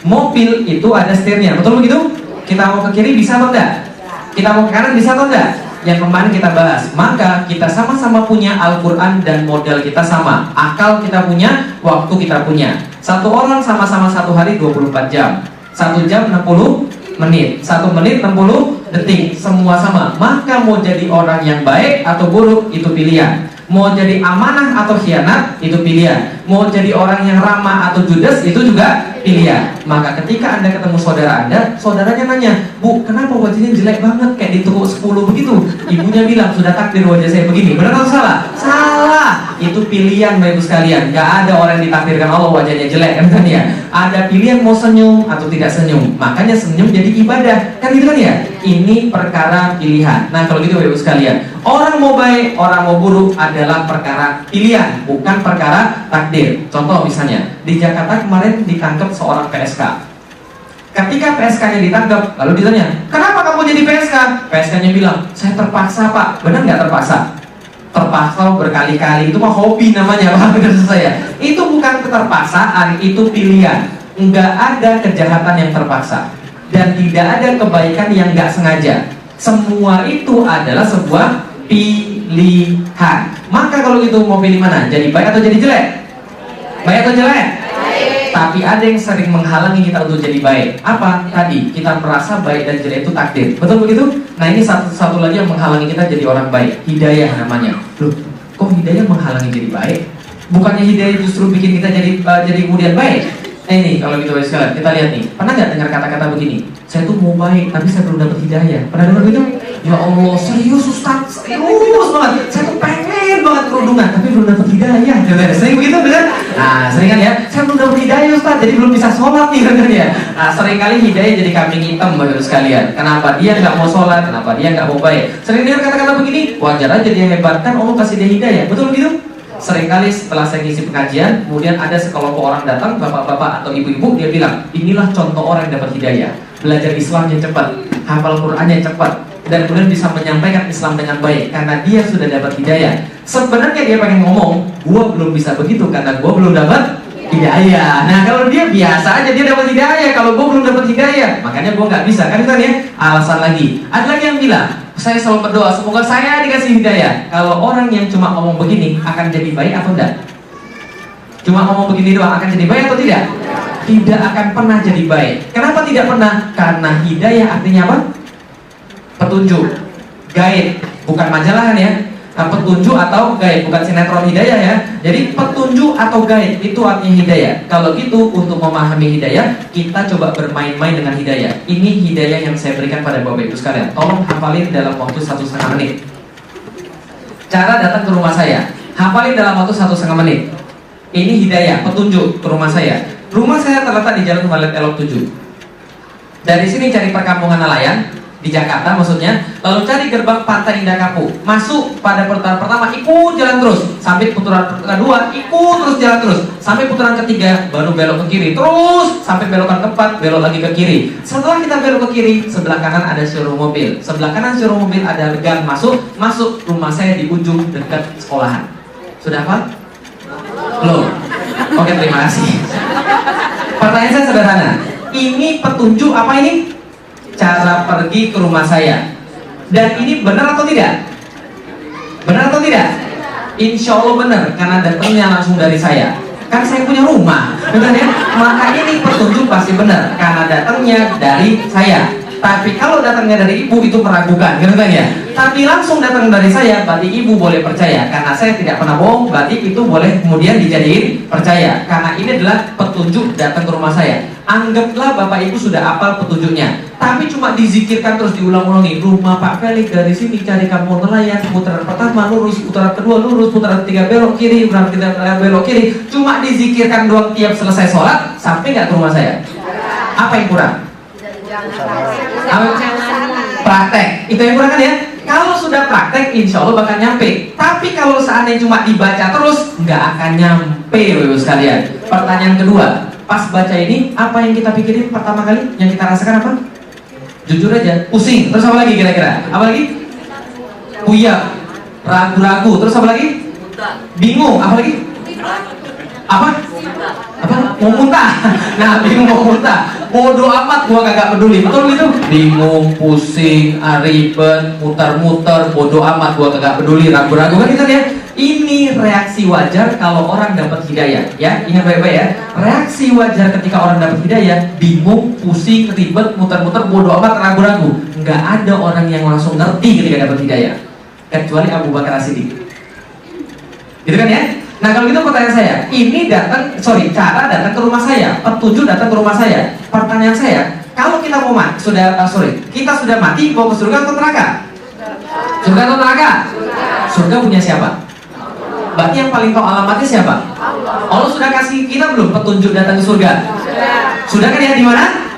[SPEAKER 1] Mobil itu ada setirnya, betul begitu? Kita mau ke kiri bisa atau enggak? Kita mau ke kanan bisa atau enggak? Yang kemarin kita bahas. Maka kita sama-sama punya Al-Quran dan modal kita sama. Akal kita punya, waktu kita punya. Satu orang sama-sama satu hari 24 jam. 1 jam 60 menit. 1 menit 60 detik. Semua sama. Maka mau jadi orang yang baik atau buruk, itu pilihan. Mau jadi amanah atau khianat, itu pilihan. Mau jadi orang yang ramah atau judes, itu juga pilihan. Maka ketika Anda ketemu saudara Anda, saudaranya nanya, "Bu, kenapa wajahnya jelek banget kayak di toko 10 begitu?" Ibunya bilang, "Sudah takdir wajah saya begini." Benar atau salah? Salah. Itu pilihan Bapak Ibu sekalian. Gak ada orang yang ditakdirkan Allah wajahnya jelek, kan ya? Ada pilihan mau senyum atau tidak senyum. Makanya senyum jadi ibadah, kan gitu kan ya? Ini perkara pilihan. Nah, kalau gitu Bapak Ibu sekalian, orang mau baik, orang mau buruk adalah perkara pilihan, bukan perkara takdir. Contoh misalnya, di Jakarta kemarin ditangkap seorang PSK. Ketika PSK-nya ditangkap, lalu ditanya, "Kenapa kamu jadi PSK?" PSK-nya bilang, "Saya terpaksa, Pak." Benar nggak terpaksa? Terpaksa berkali-kali, itu mah hobi namanya, Pak. Benar saya. Itu bukan keterpaksaan, itu pilihan. Nggak ada kejahatan yang terpaksa, dan tidak ada kebaikan yang nggak sengaja. Semua itu adalah sebuah pilihan. Maka kalau itu mau pilih mana? Jadi baik atau jadi jelek? Baik atau jelek? Baik. Tapi ada yang sering menghalangi kita untuk jadi baik. Apa? Tadi kita merasa baik dan jelek itu takdir. Betul begitu? Nah, ini satu lagi yang menghalangi kita jadi orang baik. Hidayah namanya. Loh, kok hidayah menghalangi jadi baik? Bukannya hidayah justru bikin kita jadi kemudian baik? Nah, ini kalau gitu Bapak sekalian, kita lihat nih. Pernah nggak dengar kata-kata begini? "Saya tuh mau baik, tapi saya belum dapat hidayah." Pernah dengar gitu? Ya Allah, serius Ustaz, serius banget. Saya tuh pengen banget kerudungan, tapi belum dapat hidayah. Sering begitu, benar? Nah, sering kan ya? "Saya belum dapat hidayah Ustaz, jadi belum bisa sholat nih," kan ya? Nah, sering kali hidayah jadi kambing hitam Bapak sekalian. Kenapa dia nggak mau sholat? Kenapa dia nggak mau baik? Sering dengar kata-kata begini? Wajar aja dia hebat, kan Allah kasih dia hidayah. Betul begitu? Seringkali setelah saya ngisi pengajian, kemudian ada sekelompok orang datang, bapak-bapak atau ibu-ibu, dia bilang, "Inilah contoh orang yang dapat hidayah. Belajar Islamnya cepat, hafal Qur'annya cepat, dan kemudian bisa menyampaikan Islam dengan baik karena dia sudah dapat hidayah." Sebenarnya dia pengen ngomong, "Gua belum bisa begitu karena gua belum dapat hidayah." Nah, kalau dia biasa aja dia dapat hidayah, kalau gua belum dapat hidayah, makanya gua nggak bisa. Kan itu ya alasan lagi. Ada lagi yang bilang, "Saya selalu berdoa semoga saya dikasih hidayah." Kalau orang yang cuma ngomong begini akan jadi baik atau enggak? Cuma ngomong begini doang akan jadi baik atau tidak? Tidak akan pernah jadi baik. Kenapa tidak pernah? Karena hidayah artinya apa? Petunjuk, guide, bukan majalahan ya. Nah, petunjuk atau guide, bukan sinetron hidayah ya. Jadi petunjuk atau guide itu artinya hidayah. Kalau gitu, untuk memahami hidayah, kita coba bermain-main dengan hidayah. Ini hidayah yang saya berikan pada Bapak Ibu sekalian. Tolong hafalin dalam waktu 1,5 menit. Cara datang ke rumah saya, hafalin dalam waktu 1,5 menit. Ini hidayah, petunjuk ke rumah saya. Rumah saya terletak di Jalan Malet Elok 7. Dari sini cari perkampungan nelayan di Jakarta maksudnya, lalu cari gerbang Pantai Indah Kapuk, masuk pada putaran pertama, ikut jalan terus sampai putaran kedua, ikut terus jalan terus sampai putaran ketiga, baru belok ke kiri terus sampai belokan keempat, belok lagi ke kiri. Setelah kita belok ke kiri, sebelah kanan ada showroom mobil, sebelah kanan showroom mobil ada gang masuk rumah saya di ujung dekat sekolahan. Sudah apa? Belum? Oke, terima kasih. Pertanyaan saya sederhana, ini petunjuk apa ini? Cara pergi ke rumah saya. Dan ini benar atau tidak? Benar atau tidak? Insya Allah benar, karena datangnya langsung dari saya. Kan saya punya rumah, benar ya? Maka ini petunjuk pasti benar, karena datangnya dari saya. Tapi kalau datangnya dari ibu itu meragukan, gitu kan ya? Tapi langsung datang dari saya, berarti ibu boleh percaya. Karena saya tidak pernah bohong, berarti itu boleh kemudian dijadiin percaya. Karena ini adalah petunjuk datang ke rumah saya. Anggaplah Bapak Ibu sudah apal petunjuknya, tapi cuma dizikirkan terus diulang-ulangi. Rumah Pak Felix dari sini cari kampung nelayan, putaran pertama lurus, putaran kedua lurus, putaran ketiga belok kiri, putaran ketiga belok kiri. Cuma dizikirkan doang tiap selesai sholat, sampai nggak ke rumah saya? Apa yang kurang? Praktek. Itu yang kurang kan ya? Kalau sudah praktek, insya Allah bakal nyampe. Tapi kalau seandainya cuma dibaca terus, nggak akan nyampe, Bapak sekalian. Pertanyaan kedua, pas baca ini, apa yang kita pikirin pertama kali? Yang kita rasakan apa? Jujur aja, pusing. Terus apa lagi kira-kira? Apa lagi? Puyeng, ragu-ragu. Terus apa lagi? Bingung. Apa lagi? Apa? Mau muntah. Nah, bingung mau muntah. Bodoh amat, gua kagak peduli. Betul gitu? Bingung, pusing, ribet, muter-muter, bodoh amat, gua kagak peduli, ragu-ragu kan gitu ya. Ini reaksi wajar kalau orang dapat hidayah, ya. Ingat baik-baik ya. Reaksi wajar ketika orang dapat hidayah, bingung, pusing, ribet, muter-muter, bodoh amat, ragu-ragu. Nggak ada orang yang langsung ngerti ketika dapat hidayah, kecuali Abu Bakar As-Siddiq. Gitu kan ya? Nah kalau gitu pertanyaan saya, ini cara datang ke rumah saya, petunjuk datang ke rumah saya. Pertanyaan saya, kalau kita mau mati, kita sudah mati, mau ke surga atau neraka? Surga atau neraka? Surga punya siapa? Berarti yang paling tahu alamatnya siapa? Allah sudah kasih kita belum petunjuk datang ke surga? Sudah kan ya, di mana?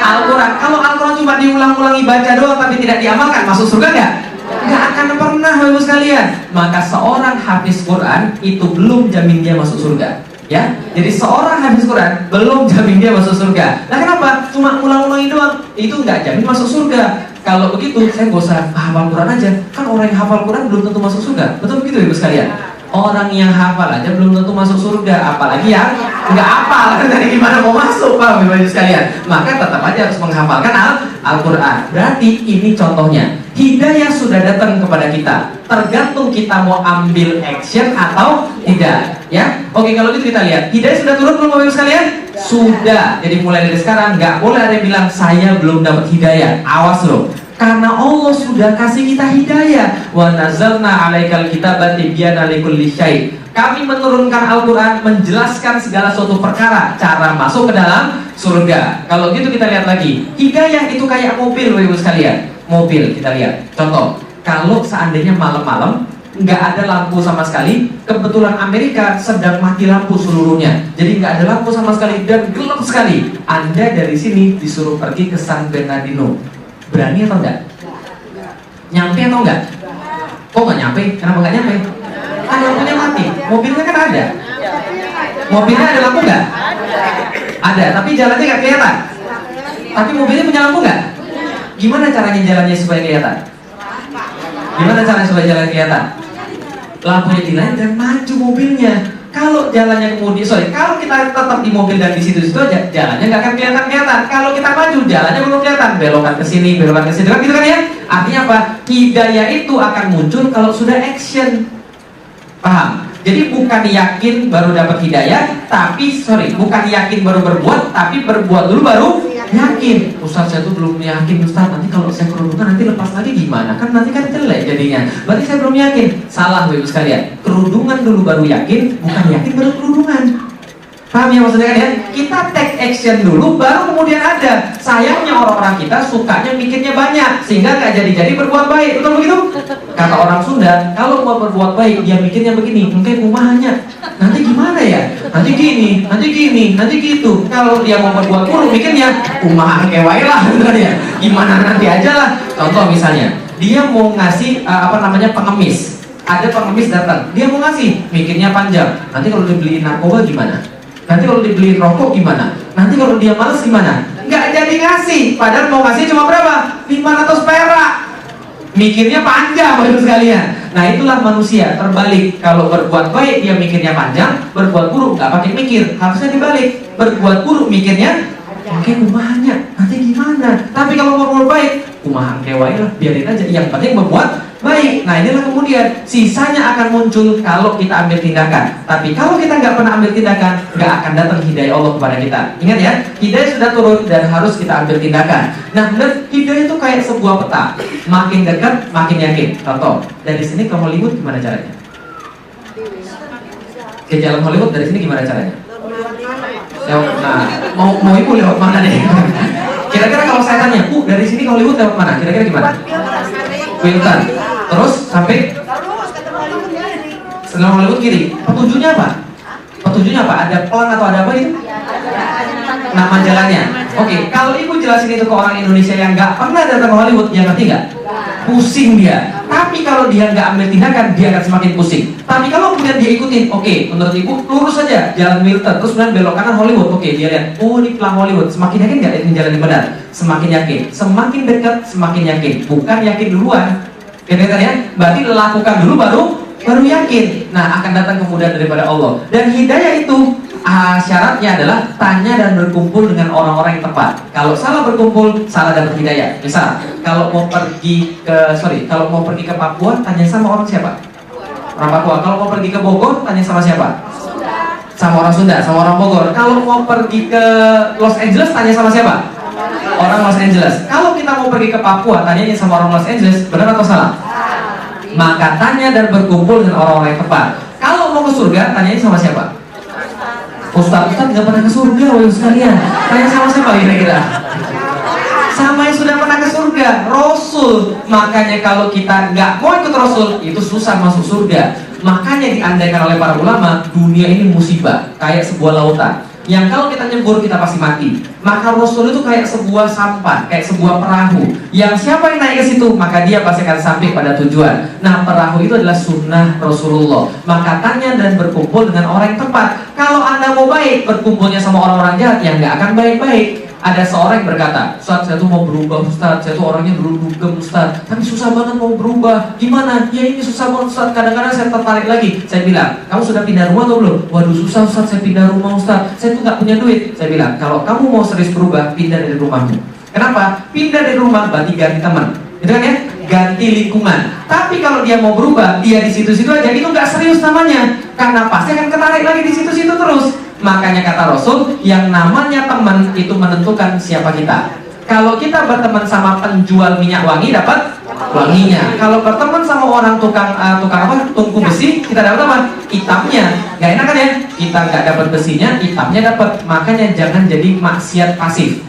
[SPEAKER 1] Al-Quran. Kalau Al-Quran cuma diulang-ulangi baca doang tapi tidak diamalkan, masuk surga nggak? Nggak akan pernah, Bapak sekalian. Maka seorang hafiz Quran itu belum jamin dia masuk surga, ya. Jadi seorang hafiz Quran belum jamin dia masuk surga. Nah kenapa? Cuma ulang-ulangi doang, itu nggak jamin masuk surga. Kalau begitu, saya nggak usah hafal Quran aja. Kan orang yang hafal Quran belum tentu masuk surga. Betul begitu, Bapak sekalian? Orang yang hafal aja belum tentu masuk surga, apalagi yang nggak hafal. Dari gimana mau masuk, Pak, Bapak sekalian? Maka tetap aja harus menghafalkan Al-Quran. Berarti ini contohnya. Hidayah sudah datang kepada kita. Tergantung kita mau ambil action atau tidak, ya. Oke, kalau gitu kita lihat. Hidayah sudah turun belum, Bapak sekalian? Sudah. Jadi mulai dari sekarang nggak boleh ada yang bilang saya belum dapat hidayah. Awas loh. Karena Allah sudah kasih kita hidayah. Wa nazzalna 'alaikal kitaba tibyana likulli syai'. Kami menurunkan Al-Quran menjelaskan segala suatu perkara, cara masuk ke dalam surga. Kalau gitu kita lihat lagi. Hidayah itu kayak mobil, Bapak sekalian. Mobil, kita lihat. Contoh, kalau seandainya malam-malam nggak ada lampu sama sekali, kebetulan Amerika sedang mati lampu seluruhnya, jadi nggak ada lampu sama sekali dan gelap sekali. Anda dari sini disuruh pergi ke San Bernardino. Berani atau enggak? Nyampe atau enggak? Kok nggak nyampe? Kenapa nggak nyampe? Kan lampunya mati. Mobilnya kan ada. Mobilnya ada lampu nggak? Ada, tapi jalannya nggak kelihatan. Tapi mobilnya punya lampu nggak? Gimana caranya jalannya supaya kelihatan? Gimana caranya supaya jalan kelihatan? Lampunya dilain dan maju mobilnya. Kalau jalannya kalau kita tetap di mobil dan di situ-situ aja, jalannya nggak akan kelihatan. Kalau kita maju, jalannya belum kelihatan. Belokan ke sini, belokan ke sini, gitu kan ya? Artinya apa? Hidayah itu akan muncul kalau sudah action. Paham? Jadi bukan yakin baru dapat hidayah, bukan yakin baru berbuat, tapi berbuat dulu baru yakin. Ustaz, saya tuh belum yakin, Ustaz. Nanti kalau saya kerudungan nanti lepas lagi gimana? Kan nanti kan jelek jadinya. Berarti saya belum yakin. Salah, Bapak sekalian. Kerudungan dulu baru yakin, bukan yakin baru kerudungan. Paham ya maksudnya kan ya? Kita take action dulu, baru kemudian ada. Sayangnya orang-orang kita sukanya mikirnya banyak, sehingga nggak jadi-jadi berbuat baik. Betul begitu? Kata orang Sunda, kalau mau berbuat baik, dia mikirnya begini, mungkin kumahnya. Nanti gimana ya? Nanti gini, nanti gitu. Kalau dia mau berbuat buruk, mikirnya kumaha kewai lah, ya. Gimana nanti aja lah. Contoh misalnya, dia mau ngasih pengemis. Ada pengemis datang, dia mau ngasih, mikirnya panjang. Nanti kalau dibeliin narkoba gimana? Nanti kalau dibeliin rokok gimana? Nanti kalau dia males gimana? Nggak jadi ngasih, padahal mau ngasih cuma berapa? 500 perak. Mikirnya panjang, Bapak sekalian. Nah itulah manusia terbalik. Kalau berbuat baik dia mikirnya panjang, berbuat buruk nggak pakai mikir. Harusnya dibalik. Berbuat buruk mikirnya, oke kumahanya, nanti gimana? Tapi kalau mau berbuat baik, kumahan kewai lah, biarin aja. Yang penting berbuat baik. Nah inilah kemudian sisanya akan muncul kalau kita ambil tindakan. Tapi kalau kita nggak pernah ambil tindakan, nggak akan datang hidayah Allah kepada kita. Ingat ya, hidayah sudah turun dan harus kita ambil tindakan. Nah benar, hidayah itu kayak sebuah peta. Makin dekat, makin yakin. Contoh, dari sini ke Hollywood gimana caranya? Ke jalan Hollywood dari sini gimana caranya? Nah, mau ibu lewat mana deh? Kira-kira kalau saya tanya, dari sini ke Hollywood lewat mana? Kira-kira gimana? Wilton. Terus sampai setelah Hollywood kiri. Petunjuknya apa? Ada pelang atau ada apa itu? Nama jalannya. Oke, kalau ibu jelasin itu ke orang Indonesia yang nggak pernah datang ke Hollywood, dia ngerti nggak? Pusing dia. Tapi kalau dia nggak ambil tindakan, dia akan semakin pusing. Tapi kalau kemudian dia ikutin, oke, menurut ibu lurus saja jalan Milton, terus kemudian belok kanan Hollywood, oke, dia lihat, oh ini pelang Hollywood. Semakin yakin nggak ini jalan yang benar? Semakin yakin. Semakin dekat, semakin yakin. Bukan yakin duluan. Kan ya? Berarti lakukan dulu baru yakin. Nah, akan datang kemudahan daripada Allah. Dan hidayah itu syaratnya adalah tanya dan berkumpul dengan orang-orang yang tepat. Kalau salah berkumpul, salah dapat hidayah. Misal, kalau mau pergi ke Papua, tanya sama orang siapa? Orang Papua. Kalau mau pergi ke Bogor, tanya sama siapa? Sama orang Sunda, sama orang Bogor. Kalau mau pergi ke Los Angeles, tanya sama siapa? Orang Los Angeles. Kalau kita mau pergi ke Papua, tanyanya sama orang Los Angeles, benar atau salah? Maka tanya dan berkumpul dengan orang-orang yang tepat. Kalau mau ke surga, tanyanya sama siapa? Ustaz nggak pernah ke surga, wajib sekalian. Tanya sama siapa kira-kira? Sama yang sudah pernah ke surga, Rasul. Makanya kalau kita nggak mau ikut Rasul, itu susah masuk surga. Makanya diandaikan oleh para ulama, dunia ini musibah, kayak sebuah lautan yang kalau kita nyebur kita pasti mati. Maka Rasul itu kayak sebuah sampan, kayak sebuah perahu yang siapa yang naik ke situ, maka dia pasti akan sampai pada tujuan. Nah, perahu itu adalah sunnah Rasulullah. Maka tanya dan berkumpul dengan orang yang tepat. Kalau Anda mau baik, berkumpulnya sama orang-orang jahat yang nggak akan baik-baik. Ada seorang yang berkata, Ustaz, saya tuh mau berubah Ustaz, saya tuh orangnya dulu dugem Ustaz, tapi susah banget mau berubah. Gimana? Ya ini susah banget Ustaz, kadang-kadang saya tertarik lagi. Saya bilang, kamu sudah pindah rumah atau belum? Waduh susah Ustaz, saya pindah rumah Ustaz, saya tuh nggak punya duit. Saya bilang, kalau kamu mau serius berubah, pindah dari rumahmu. Kenapa? Pindah dari rumah berarti ganti teman, itu kan ya? Ganti lingkungan. Tapi kalau dia mau berubah, dia di situ-situ aja, itu nggak serius namanya, karena pasti akan ketarik lagi di situ-situ terus. Makanya kata Rasul, yang namanya teman itu menentukan siapa kita. Kalau kita berteman sama penjual minyak wangi, dapat wanginya. Kalau berteman sama orang tukang tungku besi, kita dapat apa? Hitamnya. Gak enak kan ya? Kita nggak dapat besinya, hitamnya dapat. Makanya jangan jadi maksiat pasif.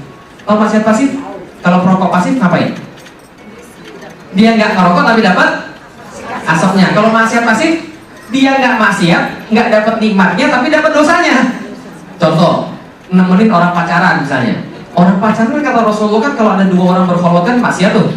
[SPEAKER 1] Oh, maksiat pasif? Kalau perokok pasif ngapain? Dia nggak ngerokok tapi dapat asapnya. Kalau maksiat pasif, dia nggak maksiat, nggak dapat nikmatnya tapi dapat dosanya. Contoh, nemenin orang pacaran misalnya. Orang pacaran kan kata Rasulullah kan kalau ada dua orang berkholwat kan maksiat tuh.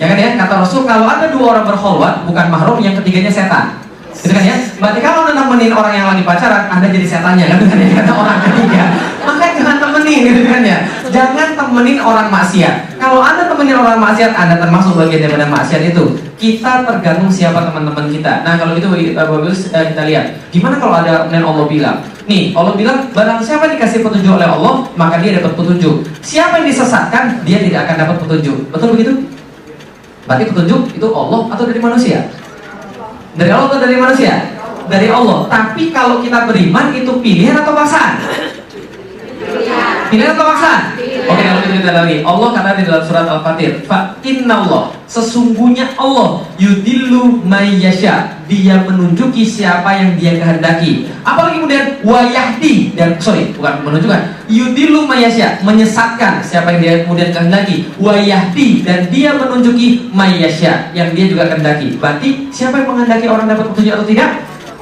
[SPEAKER 1] Ya kan ya, kata Rasul kalau ada dua orang berkholwat bukan mahram, yang ketiganya setan. Gitu kan ya? Berarti kalau Anda nemenin orang yang lagi pacaran, Anda jadi setannya kan ya, kata orang ketiga. Makanya jangan temenin gitu kan ya. Jangan temenin orang maksiat. Kalau Anda temenin orang maksiat, Anda termasuk bagian daripada maksiat itu. Kita tergantung siapa teman-teman kita. Nah, kalau gitu bagus kita lihat. Gimana kalau ada yang Allah bilang? Nih, Allah bilang barang siapa dikasih petunjuk oleh Allah, maka dia dapat petunjuk. Siapa yang disesatkan, dia tidak akan dapat petunjuk. Betul begitu? Berarti petunjuk itu Allah atau dari manusia? Dari Allah atau dari manusia? Dari Allah. Tapi kalau kita beriman itu pilihan atau paksaan? Pilihan atau paksaan? Oke, kalau gitu kita lagi. Allah kata di dalam surat Al-Fatir, fa innallah, sesungguhnya Allah yudillu may yasha, dia menunjuki siapa yang dia kehendaki. Apalagi kemudian wayahdi, dan bukan menunjukkan, yudillu may yasha, menyesatkan siapa yang dia kemudian kehendaki. Wayahdi, dan dia menunjuki may yasha, yang dia juga kehendaki. Berarti siapa yang menghendaki orang dapat petunjuk atau tidak?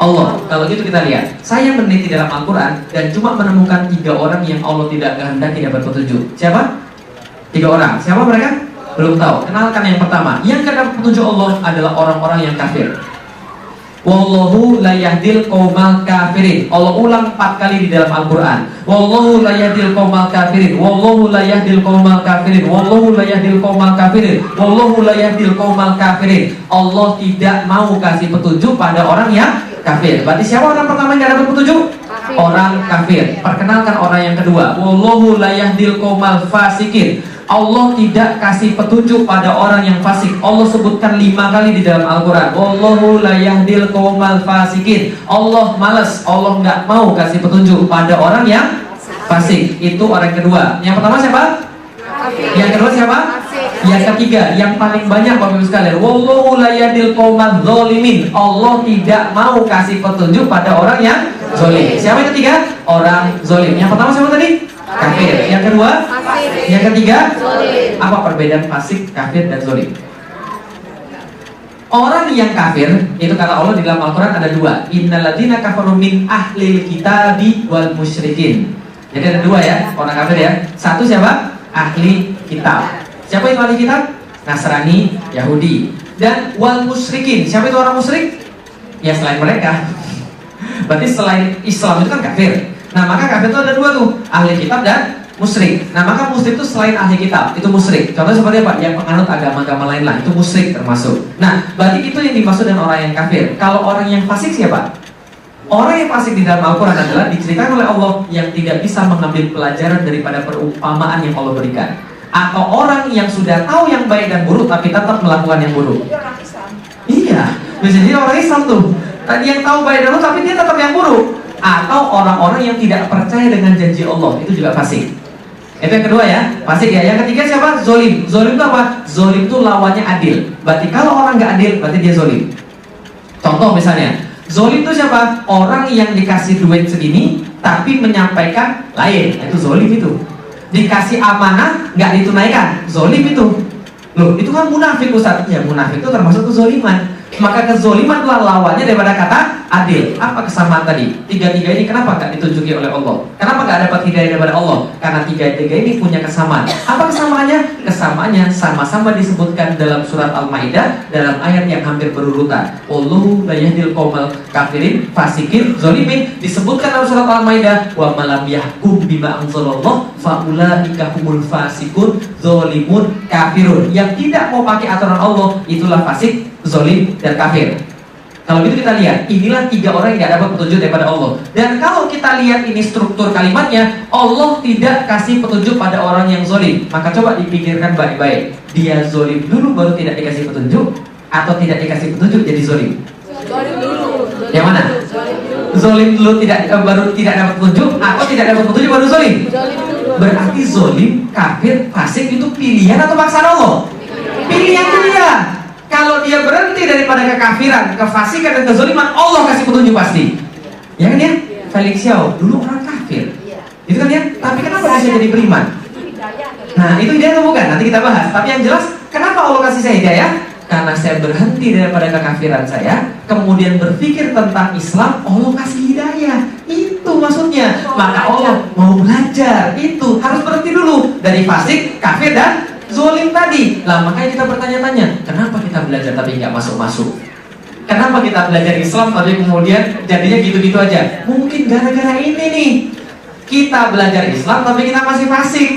[SPEAKER 1] Allah. Kalau gitu kita lihat, saya meneliti dalam Al-Quran dan cuma menemukan 3 orang yang Allah tidak kehendaki dapat petunjuk. Siapa? 3 orang. Siapa mereka? Belum tahu. Kenalkan yang pertama. Yang dapat petunjuk Allah adalah orang-orang yang kafir. Wallahu la yahdil qaumal kafirin. Allah ulang 4 kali di dalam Al-Quran. Wallahu la yahdil qaumal kafirin. Wallahu la yahdil qaumal kafirin. Wallahu la yahdil qaumal kafirin. Wallahu la yahdil qaumal kafirin. Allah tidak mau kasih petunjuk pada orang yang kafir. Berarti siapa orang pertama yang dapat petunjuk? Kafir. Orang kafir. Perkenalkan orang yang kedua. Wallahu la yahdil qaumal fasikin. Allah tidak kasih petunjuk pada orang yang fasik. Allah sebutkan 5 kali di dalam Al-Quran. Wallahu la yahdil qaumal fasikin. Allah malas, Allah nggak mau kasih petunjuk pada orang yang fasik. Itu orang kedua. Yang pertama siapa? Kafir. Yang kedua siapa? Fasik. Yang ketiga, yang paling banyak Bapak Ibu sekalian. Wallahu la yahdil qaumal zalimin. Allah tidak mau kasih petunjuk pada orang yang zalim. Siapa yang ketiga? Orang zalim. Yang pertama siapa tadi? Kafir. Yang kedua? Fasik. Yang ketiga? Zalim. Apa perbedaan fasik, kafir, dan zalim? Orang yang kafir, itu kata Allah di dalam Al-Quran ada 2. Innalladzina kafaru min ahlil kitabi wal musyrikin. Jadi ada 2 ya, orang kafir ya. Satu siapa? ahli kitab. Siapa itu ahli kitab? Nasrani, Yahudi. Dan wal musyrikin. Siapa itu orang musyrik? Ya selain mereka. Berarti selain Islam itu kan kafir. Nah maka kafir itu ada dua tuh, ahli kitab dan musyrik. Nah maka musyrik itu selain ahli kitab, itu musyrik. Contohnya seperti apa? Yang penganut agama-agama lain lah, itu musyrik termasuk. Nah berarti itu yang dimaksud dengan orang yang kafir. Kalau orang yang fasik siapa? Orang yang fasik di dalam Al-Quran adalah diceritakan oleh Allah yang tidak bisa mengambil pelajaran daripada perumpamaan yang Allah berikan. Atau orang yang sudah tahu yang baik dan buruk tapi tetap melakukan yang buruk. Iya, bisa jadi orang Islam tuh. Tadi yang tahu baik dan buruk tapi dia tetap yang buruk. Atau orang-orang yang tidak percaya dengan janji Allah, itu juga fasik. Itu yang kedua ya, fasik ya. Yang ketiga siapa? Zolim. Zolim itu apa? Zolim itu lawannya adil. Berarti kalau orang nggak adil, berarti dia zolim. Contoh misalnya, zolim itu siapa? Orang yang dikasih duit segini tapi menyampaikan lain, itu zolim itu. Dikasih amanah nggak ditunaikan, zolim itu. Loh, itu kan munafik Ustaz. Ya munafik itu termasuk kezoliman. Maka kezoliman adalah lawannya daripada kata adil. Apa kesamaan tadi? Tiga-tiga ini kenapa nggak ditunjuki oleh Allah? Kenapa nggak dapat hidayah daripada Allah? Karena tiga-tiga ini punya kesamaan. Apa kesamaannya? Kesamaannya sama-sama disebutkan dalam surat Al-Maidah dalam ayat yang hampir berurutan. Wallahu la yahdil qaumal kafirin, fasikin, zolimin. Disebutkan dalam surat Al-Maidah wa malam yahkum bima anzalallah faulaika humul fasikun, zolimun, kafirun. Yang tidak mau pakai aturan Allah itulah fasik, zolim, dan kafir. Kalau gitu kita lihat, inilah tiga orang yang tidak dapat petunjuk daripada Allah. Dan kalau kita lihat ini struktur kalimatnya, Allah tidak kasih petunjuk pada orang yang zolim. Maka coba dipikirkan baik-baik, dia zolim dulu baru tidak dikasih petunjuk, atau tidak dikasih petunjuk jadi zolim? Zolim dulu. Yang mana? Zolim dulu baru tidak dapat petunjuk, atau tidak dapat petunjuk baru zolim? Berarti zolim, kafir, fasik itu pilihan atau paksaan Allah? Pilihan dia. Kalau dia berhenti daripada kekafiran, kefasikan dan kezaliman, Allah kasih petunjuk pasti. Ya kan ya? Felix Xiao dulu orang kafir. Itu kan ya? Tapi kenapa bisa jadi beriman? Nah, itu hidayah atau bukan? Nanti kita bahas. Tapi yang jelas, kenapa Allah kasih saya hidayah? Karena saya berhenti daripada kekafiran saya, kemudian berpikir tentang Islam, Allah kasih hidayah. Itu maksudnya. Maka Allah mau belajar. Itu harus berhenti dulu dari fasik, kafir, dan zolim tadi. Lah makanya kita bertanya-tanya, kenapa kita belajar tapi nggak masuk-masuk? Kenapa kita belajar Islam tapi kemudian jadinya gitu-gitu aja? Mungkin gara-gara ini nih. Kita belajar Islam tapi kita masih fasik.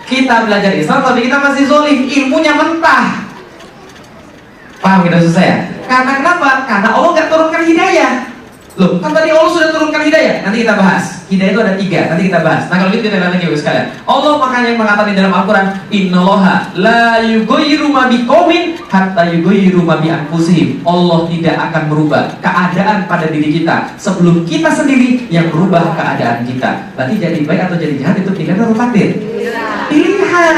[SPEAKER 1] Kita belajar Islam tapi kita masih zolim. Ilmunya mentah. Paham kita susah ya? Karena kenapa? Karena Allah nggak turunkan hidayah. Loh, kan tadi Allah sudah turunkan hidayah. Nanti kita bahas. Hidayah itu ada tiga. Nanti kita bahas. Nah kalau gitu kita lihat lagi sekalian. Allah makanya mengatakan di dalam Al-Quran, Innallaha la yughayyiru ma biqaumin hatta yughayyiru ma bi anfusihim. Allah tidak akan merubah keadaan pada diri kita sebelum kita sendiri yang merubah keadaan kita. Berarti jadi baik atau jadi jahat itu pilihan atau takdir? Pilihan.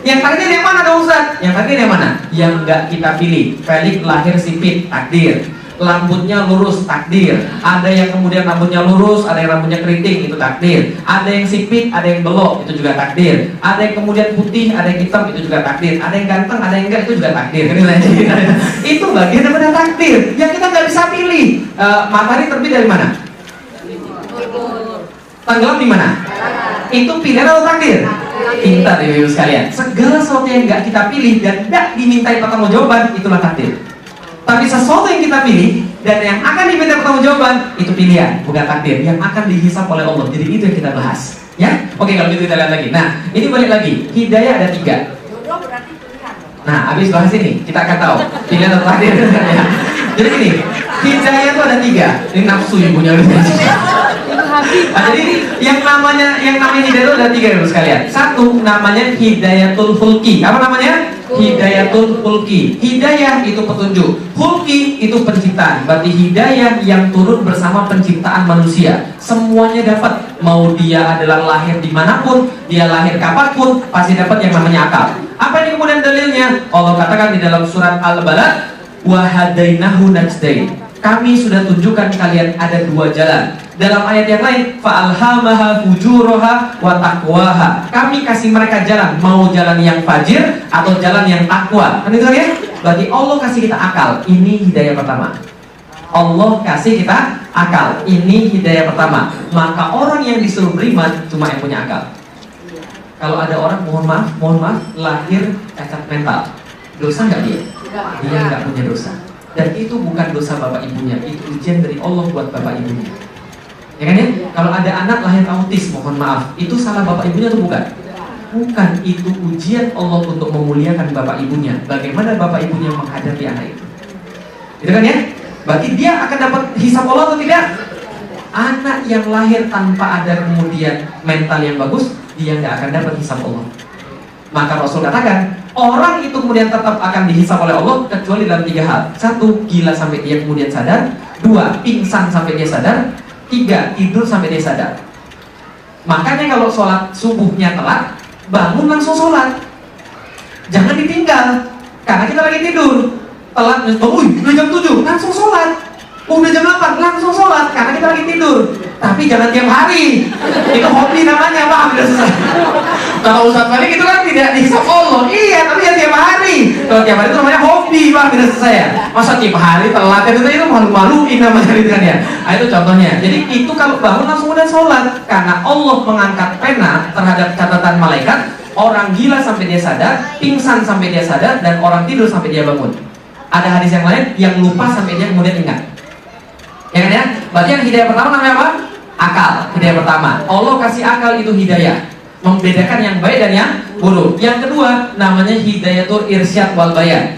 [SPEAKER 1] Yang takdir yang mana dong Ustaz? Yang takdir yang mana? Yang nggak kita pilih. Felix lahir sipit, takdir. Rambutnya lurus, takdir. Ada yang kemudian rambutnya lurus, ada yang rambutnya keriting, itu takdir. Ada yang sipit, ada yang belok, itu juga takdir. Ada yang kemudian putih, ada yang hitam, itu juga takdir. Ada yang ganteng, ada yang enggak, itu juga takdir. Itu bagian daripada takdir yang kita nggak bisa pilih. Matahari terbit dari mana? Tenggelam di mana? Itu pilihan atau takdir? Pintar ya ibu sekalian. Segala sesuatu yang nggak kita pilih dan tidak dimintai pertanggungjawaban, itulah takdir. Tapi sesuatu yang kita pilih dan yang akan diminta pertanggungjawaban itu pilihan, bukan takdir yang akan dihisap oleh Allah. Jadi itu yang kita bahas, ya. Oke, kalau gitu kita lihat lagi. Nah, ini balik lagi. Hidayah ada tiga. Nah, habis bahas ini kita akan tahu pilihan atau takdir. Jadi gini, hidayah itu ada tiga. Ini nafsu ibunya. Nah, jadi yang namanya hidayah itu ada tiga ibu sekalian. Satu namanya hidayatul fulki. Apa namanya? Hidayatul fulki. Hidayah itu petunjuk. Fulki itu penciptaan. Berarti hidayah yang turun bersama penciptaan manusia. Semuanya dapat. Mau dia adalah lahir dimanapun, dia lahir kapanpun, pasti dapat yang namanya akal. Apa ini kemudian dalilnya? Allah katakan di dalam surat Al-Balad, wa hadainahu najdain. Kami sudah tunjukkan kalian ada dua jalan. Dalam ayat yang lain, fa'alhamaha fujuraha wa taqwaha. Kami kasih mereka jalan, mau jalan yang fajir atau jalan yang takwa. Kan itu kan ya? Berarti Allah kasih kita akal. Ini hidayah pertama. Allah kasih kita akal. Ini hidayah pertama. Maka orang yang disuruh beriman cuma yang punya akal. Kalau ada orang mohon maaf lahir cacat mental, dosa nggak dia? Dia nggak punya dosa. Dan itu bukan dosa bapak ibunya, itu ujian dari Allah buat bapak ibunya. Ya kan ya? Kalau ada anak lahir autis, mohon maaf, itu salah bapak ibunya atau bukan? Bukan, itu ujian Allah untuk memuliakan bapak ibunya. Bagaimana bapak ibunya menghadapi anak itu? Gitu kan ya? Berarti dia akan dapat hisab Allah atau tidak? Anak yang lahir tanpa ada kemudian mental yang bagus, dia nggak akan dapat hisab Allah. Maka Rasul katakan, orang itu kemudian tetap akan dihisab oleh Allah kecuali dalam 3 hal. 1, gila sampai dia kemudian sadar. 2, pingsan sampai dia sadar. 3, tidur sampai dia sadar. Makanya kalau sholat subuhnya telat, bangun langsung sholat. Jangan ditinggal, karena kita lagi tidur. Telat, udah jam 7, langsung sholat. Udah jam 8, langsung sholat, karena kita lagi tidur. Tapi jangan tiap hari. Itu hobi namanya, Pak. Sudah selesai. Kalau Ustaz Falik itu kan tidak dihisab Allah. Iya, tapi ya tiap hari. Kalau tiap hari itu namanya hobi, Pak. Sudah selesai ya. Masa tiap hari telat, itu malu-maluin namanya gitu kan ya. Nah, itu contohnya. Jadi itu kalau bangun langsung udah sholat, karena Allah mengangkat pena terhadap catatan malaikat. Orang gila sampai dia sadar, pingsan sampai dia sadar, dan orang tidur sampai dia bangun. Ada hadis yang lain yang lupa sampai dia kemudian ingat. Ya kan ya? Berarti yang hidayah pertama namanya apa? Akal. Hidayah pertama. Allah kasih akal itu hidayah, membedakan yang baik dan yang buruk. Yang kedua namanya hidayatul irsyad wal bayan.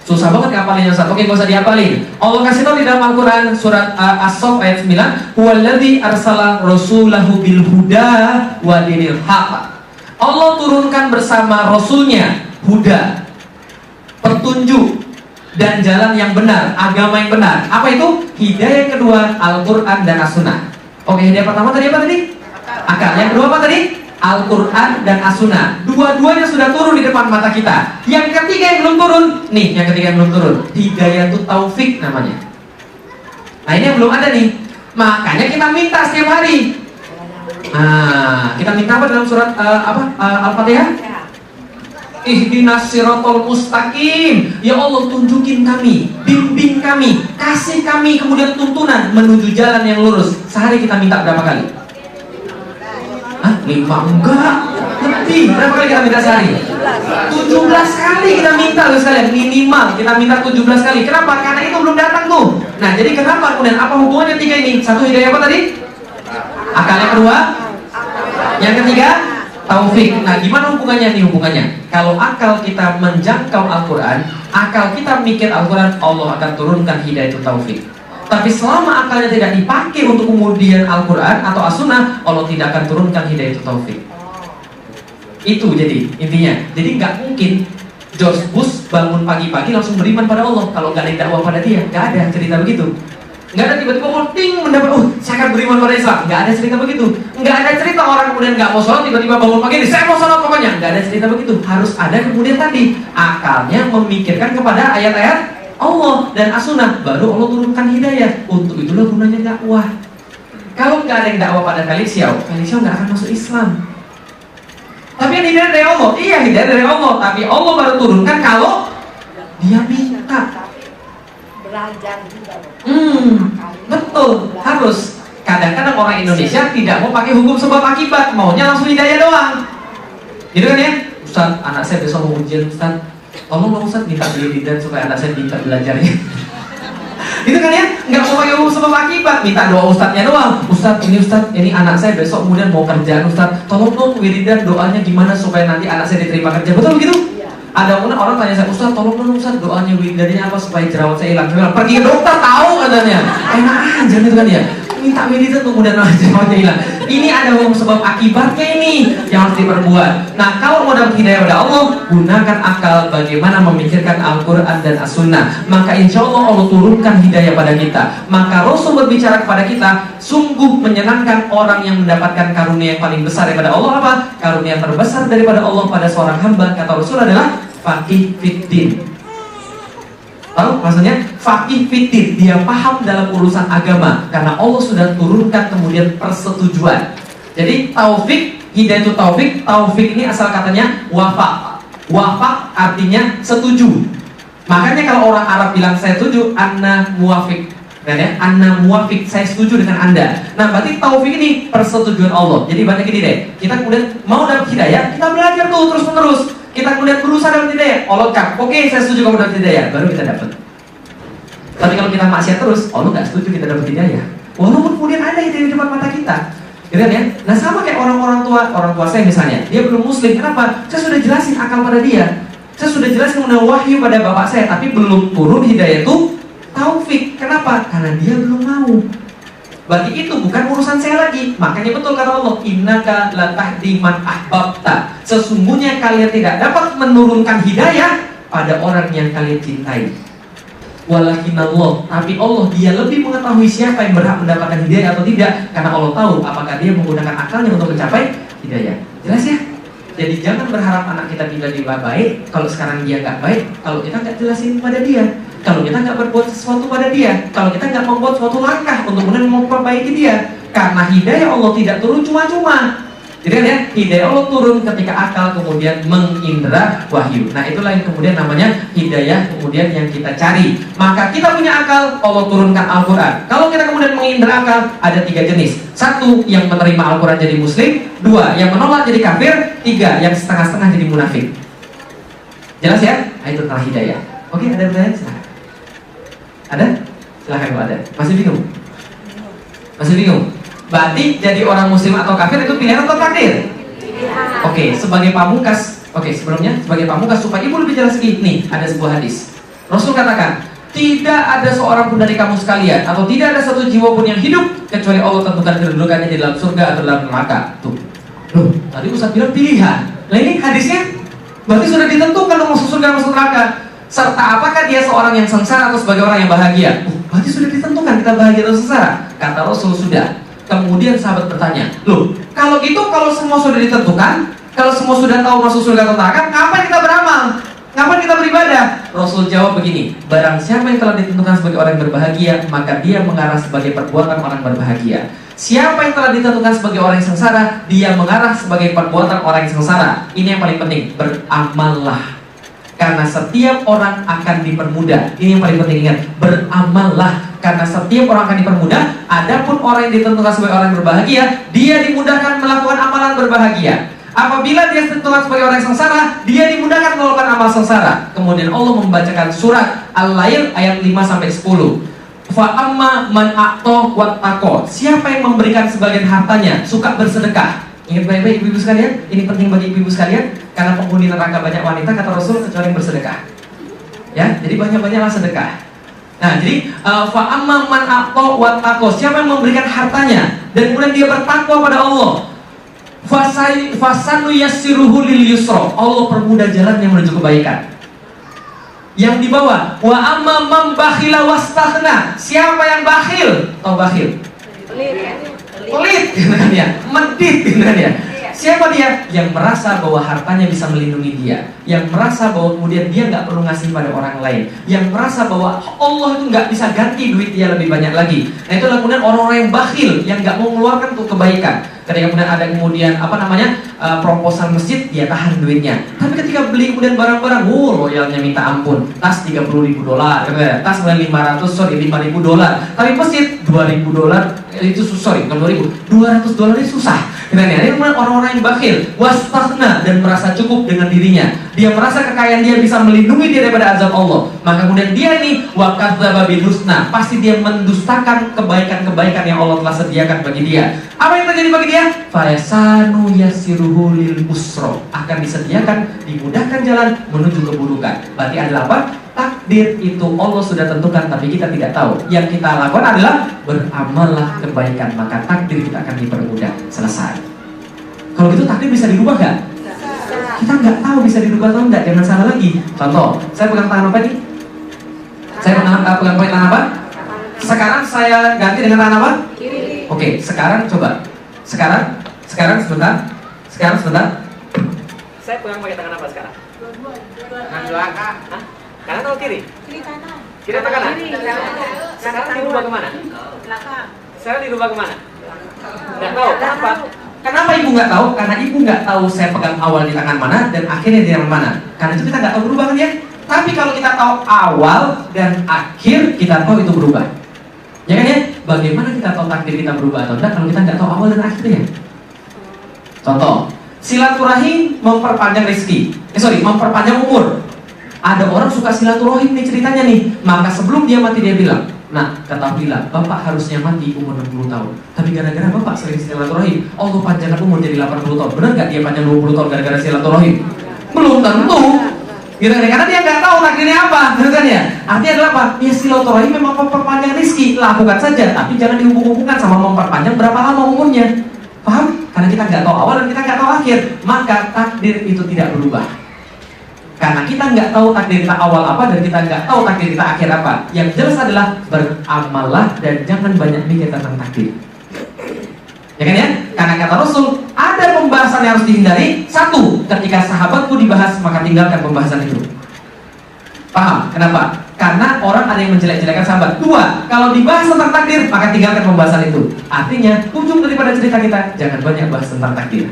[SPEAKER 1] Susah banget ngapalin Ustaz. Oke, gak usah dihafalin. Allah kasih tahu di dalam Al-Quran surat As-Saff ayat 9, "Huwallazi arsala rasulahu bil huda wa dinil haq." Allah turunkan bersama Rasulnya huda, petunjuk, dan jalan yang benar, agama yang benar. Apa itu? Hidayah yang kedua, Al-Quran dan As-Sunnah. Oke, hidayah pertama tadi apa tadi? Akal. Yang kedua apa tadi? Al-Quran dan As-Sunnah. Dua-duanya sudah turun di depan mata kita. Yang ketiga yang belum turun. Nih, yang ketiga yang belum turun. Hidayah itu taufik namanya. Nah, ini yang belum ada nih. Makanya kita minta setiap hari. Nah, kita minta apa dalam surat Al-Fatihah? Ihdinas siratal mustaqim. Ya Allah, tunjukin kami, bimbing kami, kasih kami kemudian tuntunan menuju jalan yang lurus. Sehari kita minta berapa kali? 5 enggak, lebih. Berapa kali kita minta sehari? 17 kali kita minta loh sekalian, minimal kita minta 17 kali. Kenapa? Karena itu belum datang tuh. Nah, jadi kenapa kemudian apa hubungannya 3 ini? 1 hidayah apa tadi? Akal. Yang kedua? Yang ketiga? Taufik. Nah, gimana hubungannya nih hubungannya? Kalau akal kita menjangkau Al-Quran, akal kita mikir Al-Quran, Allah akan turunkan hidayah itu taufik. Tapi selama akalnya tidak dipakai untuk kemudian Al-Quran atau As-Sunnah, Allah tidak akan turunkan hidayah itu taufik. Itu jadi intinya. Jadi nggak mungkin George Bush bangun pagi-pagi langsung beriman pada Allah kalau nggak ada dakwah pada dia. Nggak ada cerita begitu. Nggak ada tiba-tiba mendapat, saya akan beriman pada Islam. Nggak ada cerita begitu. Nggak ada cerita orang kemudian nggak mau sholat tiba-tiba bangun pagi ini saya mau sholat pokoknya. Nggak ada cerita begitu. Harus ada kemudian tadi akalnya memikirkan kepada ayat-ayat Allah dan As-Sunnah, baru Allah turunkan hidayah. Untuk itulah gunanya dakwah. Kalau nggak ada yang dakwah pada Feliciao nggak akan masuk Islam. Tapi yang hidayah dari Allah, iya hidayah dari Allah. Tapi Allah baru turunkan kalau dia minta. Betul, harus. Kadang-kadang orang Indonesia tidak mau pakai hukum sebab akibat, maunya langsung hidayah doang. Gitu kan ya? Ustaz, anak saya besok mau ujian Ustaz, tolong dong Ustaz minta wiridan supaya anak saya bisa belajarnya. Gitu kan ya? Nggak mau pakai hukum sebab akibat, minta doa Ustaznya doang. Ustaz, ini anak saya besok kemudian mau kerjaan Ustaz, tolong dong wiridan doanya gimana supaya nanti anak saya diterima kerja. Betul begitu? Ada orang tanya saya, Ustaz tolong dong Ustaz doanya wiridannya apa supaya jerawat saya hilang. Saya bilang, pergi ke dokter tahu katanya. Enak aja gitu kan ya. Minta wiridan kemudian jerawatnya hilang. Ini ada hukum sebab akibatnya ini yang harus diperbuat. Nah, kalau mau dapat hidayah pada Allah, gunakan akal bagaimana memikirkan Al-Quran dan As-Sunnah. Maka insya Allah Allah turunkan hidayah pada kita. Maka Rasul berbicara kepada kita, sungguh menyenangkan orang yang mendapatkan karunia yang paling besar daripada Allah. Apa? Karunia terbesar daripada Allah pada seorang hamba, kata Rasul adalah faqih fiddin. Tahu maksudnya? Faqih fiddin, dia paham dalam urusan agama karena Allah sudah turunkan kemudian persetujuan. Jadi taufik, hidayah itu taufik. Taufik ini asal katanya wafaq. Wafaq artinya setuju. Makanya kalau orang Arab bilang saya setuju, anna muwafiq. Kan ya, Ana muwafiq, saya setuju dengan Anda. Nah, berarti taufik ini persetujuan Allah. Jadi banyak gini deh, kita kemudian mau dapat hidayah, kita belajar tuh terus-menerus. Kita kemudian berusaha dapat hidayah. Allah kan, oke, saya setuju kamu dapat hidayah, baru kita dapat. Tapi kalau kita maksiat terus, Allah nggak setuju kita dapat hidayah. Walaupun kemudian ada hidayah di depan mata kita. Gitu kan ya? Nah, sama kayak orang tua saya misalnya, dia belum muslim, kenapa? Saya sudah jelasin akal pada dia. Saya sudah jelasin mengenai wahyu pada bapak saya, tapi belum turun hidayah itu taufik. Kenapa? Karena dia belum mau. Berarti itu bukan urusan saya lagi. Makanya betul kata Allah, innaka latahdi man ahbabta. Sesungguhnya kalian tidak dapat menurunkan hidayah pada orang yang kalian cintai. Walakinallah, tapi Allah dia lebih mengetahui siapa yang berhak mendapatkan hidayah atau tidak, karena Allah tahu apakah dia menggunakan akalnya untuk mencapai hidayah. Jelas ya? Jadi jangan berharap anak kita tiba-tiba baik kalau sekarang dia nggak baik, kalau kita nggak jelasin pada dia, kalau kita nggak berbuat sesuatu pada dia, kalau kita nggak membuat suatu langkah untuk kemudian memperbaiki dia. Karena hidayah Allah tidak turun cuma-cuma. Jadi ya, hidayah Allah turun ketika akal kemudian mengindra wahyu. Nah, itulah yang kemudian namanya hidayah kemudian yang kita cari. Maka kita punya akal, Allah turunkan Al-Quran. Kalau kita kemudian mengindra akal, ada 3 jenis. 1, yang menerima Al-Quran jadi muslim. 2, yang menolak jadi kafir. 3, yang setengah-setengah jadi munafik. Jelas ya? Nah, itu tentang hidayah. Oke, ada pertanyaan? Silahkan. Ada? Silahkan kalau ada. Masih bingung? Masih bingung? Berarti jadi orang muslim atau kafir itu pilihan atau takdir? Oke, sebagai pamungkas. Oke, sebelumnya sebagai pamungkas supaya ibu lebih jelas lagi. Nih, ada sebuah hadis. Rasul katakan, tidak ada seorang pun dari kamu sekalian, atau tidak ada satu jiwa pun yang hidup kecuali Allah tentukan kedudukannya di dalam surga atau dalam neraka. Tuh. Loh, tadi Ustaz bilang pilihan. Nah, ini hadisnya berarti sudah ditentukan untuk masuk surga masuk neraka. Serta apakah dia seorang yang sengsara atau sebagai orang yang bahagia? Berarti sudah ditentukan kita bahagia atau sengsara. Kata Rasul sudah. Kemudian sahabat bertanya, loh, kalau gitu, kalau semua sudah ditentukan, kalau semua sudah tahu masuk surga atau neraka, ngapain kita beramal? Ngapain kita beribadah? Rasul jawab begini, barang siapa yang telah ditentukan sebagai orang yang berbahagia, maka dia mengarah sebagai perbuatan orang berbahagia. Siapa yang telah ditentukan sebagai orang yang sengsara, dia mengarah sebagai perbuatan orang yang sengsara. Ini yang paling penting, beramallah. Karena setiap orang akan dipermudah. Ini yang paling penting, ingat, beramallah. Karena setiap orang akan dipermudah. Adapun orang yang ditentukan sebagai orang yang berbahagia, dia dimudahkan melakukan amalan berbahagia. Apabila dia ditentukan sebagai orang yang sengsara, dia dimudahkan melakukan amal sengsara. Kemudian Allah membacakan surat Al-Lail ayat 5-10. Fa amma man a'ta wattaqo. Siapa yang memberikan sebagian hartanya, suka bersedekah. Ingat baik-baik ibu-ibu sekalian, ini penting bagi ibu-ibu sekalian, karena penghuni neraka banyak wanita, kata Rasul, kecuali yang bersedekah. Ya, jadi banyak-banyaklah sedekah. Nah, jadi fa amma man a'ta wattaqo. Siapa yang memberikan hartanya dan kemudian dia bertakwa pada Allah, fasanu yassiruhu lil yusra. Allah permudah jalan yang menuju kebaikan. Yang di bawah, wa amma man bakhila wastaghna. Siapa yang bakhil? Tahu bakhil? Pelit, gitu kan ya, medit, gitu kan ya. Siapa dia? Yang merasa bahwa hartanya bisa melindungi dia, yang merasa bahwa kemudian dia nggak perlu ngasih pada orang lain, yang merasa bahwa Allah itu nggak bisa ganti duit dia lebih banyak lagi. Nah, itulah kemudian orang-orang yang bakhil, yang nggak mau mengeluarkan untuk kebaikan. Ketika kemudian ada proposal masjid, dia tahan duitnya. Tapi ketika beli kemudian barang-barang, loyalnya minta ampun. Tas $30.000, tas $5.000, tapi masjid $2.000 itu bukan $2.000 itu susah. Ini orang-orang yang bakhil, wastaghna, dan merasa cukup dengan dirinya. Dia merasa kekayaan dia bisa melindungi dia daripada azab Allah. Maka kemudian dia ini wakadzdzaba bil husna, pasti dia mendustakan kebaikan-kebaikan yang Allah telah sediakan bagi dia. Apa yang terjadi bagi dia? Fayasanu yassiruhu lil usra, akan disediakan, dimudahkan jalan menuju keburukan. Berarti adalah apa? Takdir itu Allah sudah tentukan, tapi kita tidak tahu. Yang kita lakukan adalah beramallah kebaikan, maka takdir kita akan dipermudah. Selesai. Kalau gitu takdir bisa dirubah nggak? Kita nggak tahu bisa dirubah atau enggak. Jangan salah lagi. Contoh, saya pegang tangan apa nih? Saya pegang tangan apa? Sekarang saya ganti dengan tangan apa? Kiri. Oke, sekarang coba. Sekarang sebentar. Saya pegang pakai tangan apa sekarang? Tangan belakang. Kanan atau kiri? Kiri kanan. Kiri atau kanan? Sekarang dirubah kemana? Belakang. Sekarang dirubah kemana? Nggak tahu. Kenapa? Kenapa ibu nggak tahu? Karena ibu nggak tahu saya pegang awal di tangan mana dan akhirnya di tangan mana. Karena itu kita nggak tahu berubah kan ya. Tapi kalau kita tahu awal dan akhir, kita tahu itu berubah. Ya kan ya? Bagaimana kita tahu takdir kita berubah atau tidak kalau kita nggak tahu awal dan akhirnya? Contoh, silaturahim memperpanjang rezeki. Memperpanjang umur. Ada orang suka silaturahim nih ceritanya nih. Maka sebelum dia mati dia bilang, nah ketahuilah, bapak harusnya mati umur 60 tahun. Tapi gara-gara bapak sering silaturahim, Allah panjangkan umur jadi 80 tahun. Benar nggak dia panjang 20 tahun gara-gara silaturahim? Belum tentu. Gitu kan? Karena dia nggak tahu takdirnya apa, gitu kan ya? Artinya adalah apa? Ya silaturahim memang memperpanjang rezeki, lakukan saja, tapi jangan dihubung-hubungkan sama memperpanjang berapa lama umurnya. Paham? Karena kita nggak tahu awal dan kita nggak tahu akhir, maka takdir itu tidak berubah. Karena kita nggak tahu takdir kita awal apa dan kita nggak tahu takdir kita akhir apa. Yang jelas adalah beramallah dan jangan banyak mikir tentang takdir. Ya kan ya? Karena kata Rasul, ada pembahasan yang harus dihindari. Satu, ketika sahabatku dibahas maka tinggalkan pembahasan itu. Paham? Kenapa? Karena orang ada yang menjelek-jelekan sahabat. Dua, kalau dibahas tentang takdir maka tinggalkan pembahasan itu. Artinya, ujung daripada cerita kita jangan banyak bahas tentang takdir.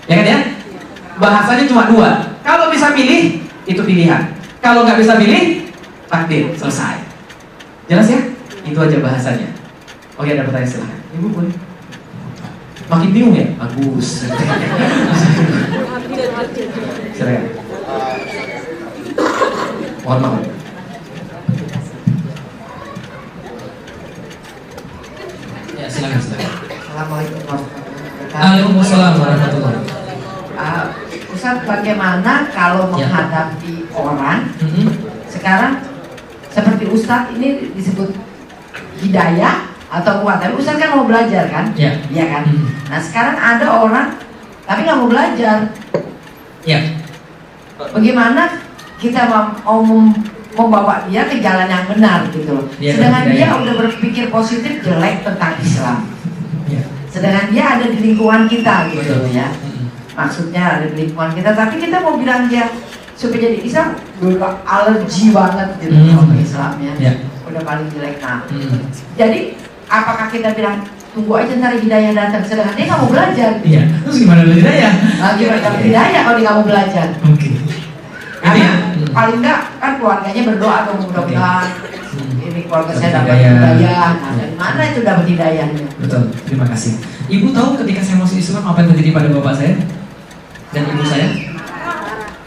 [SPEAKER 1] Ya kan ya? Bahasanya cuma dua. Kalau bisa pilih, itu pilihan. Kalau nggak bisa pilih, takdir, selesai. Jelas ya? Itu aja bahasanya. Oke, ada pertanyaan silahkan. Ibu boleh. Makin bingung ya? Bagus. Silakan. Mohon maaf. Ya, silakan.
[SPEAKER 2] Assalamualaikum warahmatullahi wabarakatuh.
[SPEAKER 1] Waalaikumsalam warahmatullahi wabarakatuh.
[SPEAKER 2] Ustaz, bagaimana kalau menghadapi orang sekarang seperti Ustaz ini disebut hidayah atau kuat, tapi Ustaz kan mau belajar kan? Iya kan? Nah sekarang ada orang tapi nggak mau belajar. Bagaimana kita mau membawa dia ke jalan yang benar gitu loh. Sedangkan dia udah berpikir positif jelek tentang Islam. Sedangkan dia ada di lingkungan kita gitu ya. Maksudnya ada di lingkungan kita, tapi kita mau bilang dia supaya jadi Islam udah alergi banget gitu sama Islamnya, udah paling jelek. Nah, jadi apakah kita bilang tunggu aja ntar hidayah datang, sedangkan dia nggak mau belajar?
[SPEAKER 1] Terus gimana belajar hidayah?
[SPEAKER 2] Gimana dapat hidayah kalau dia nggak mau belajar? Karena paling nggak kan keluarganya berdoa atau mudah-mudahan ini keluarga saya dapat hidayah. Nah, dari mana itu dapat hidayahnya?
[SPEAKER 1] Betul, terima kasih. Ibu tahu ketika saya masuk Islam apa yang terjadi pada bapak saya dan ibu saya?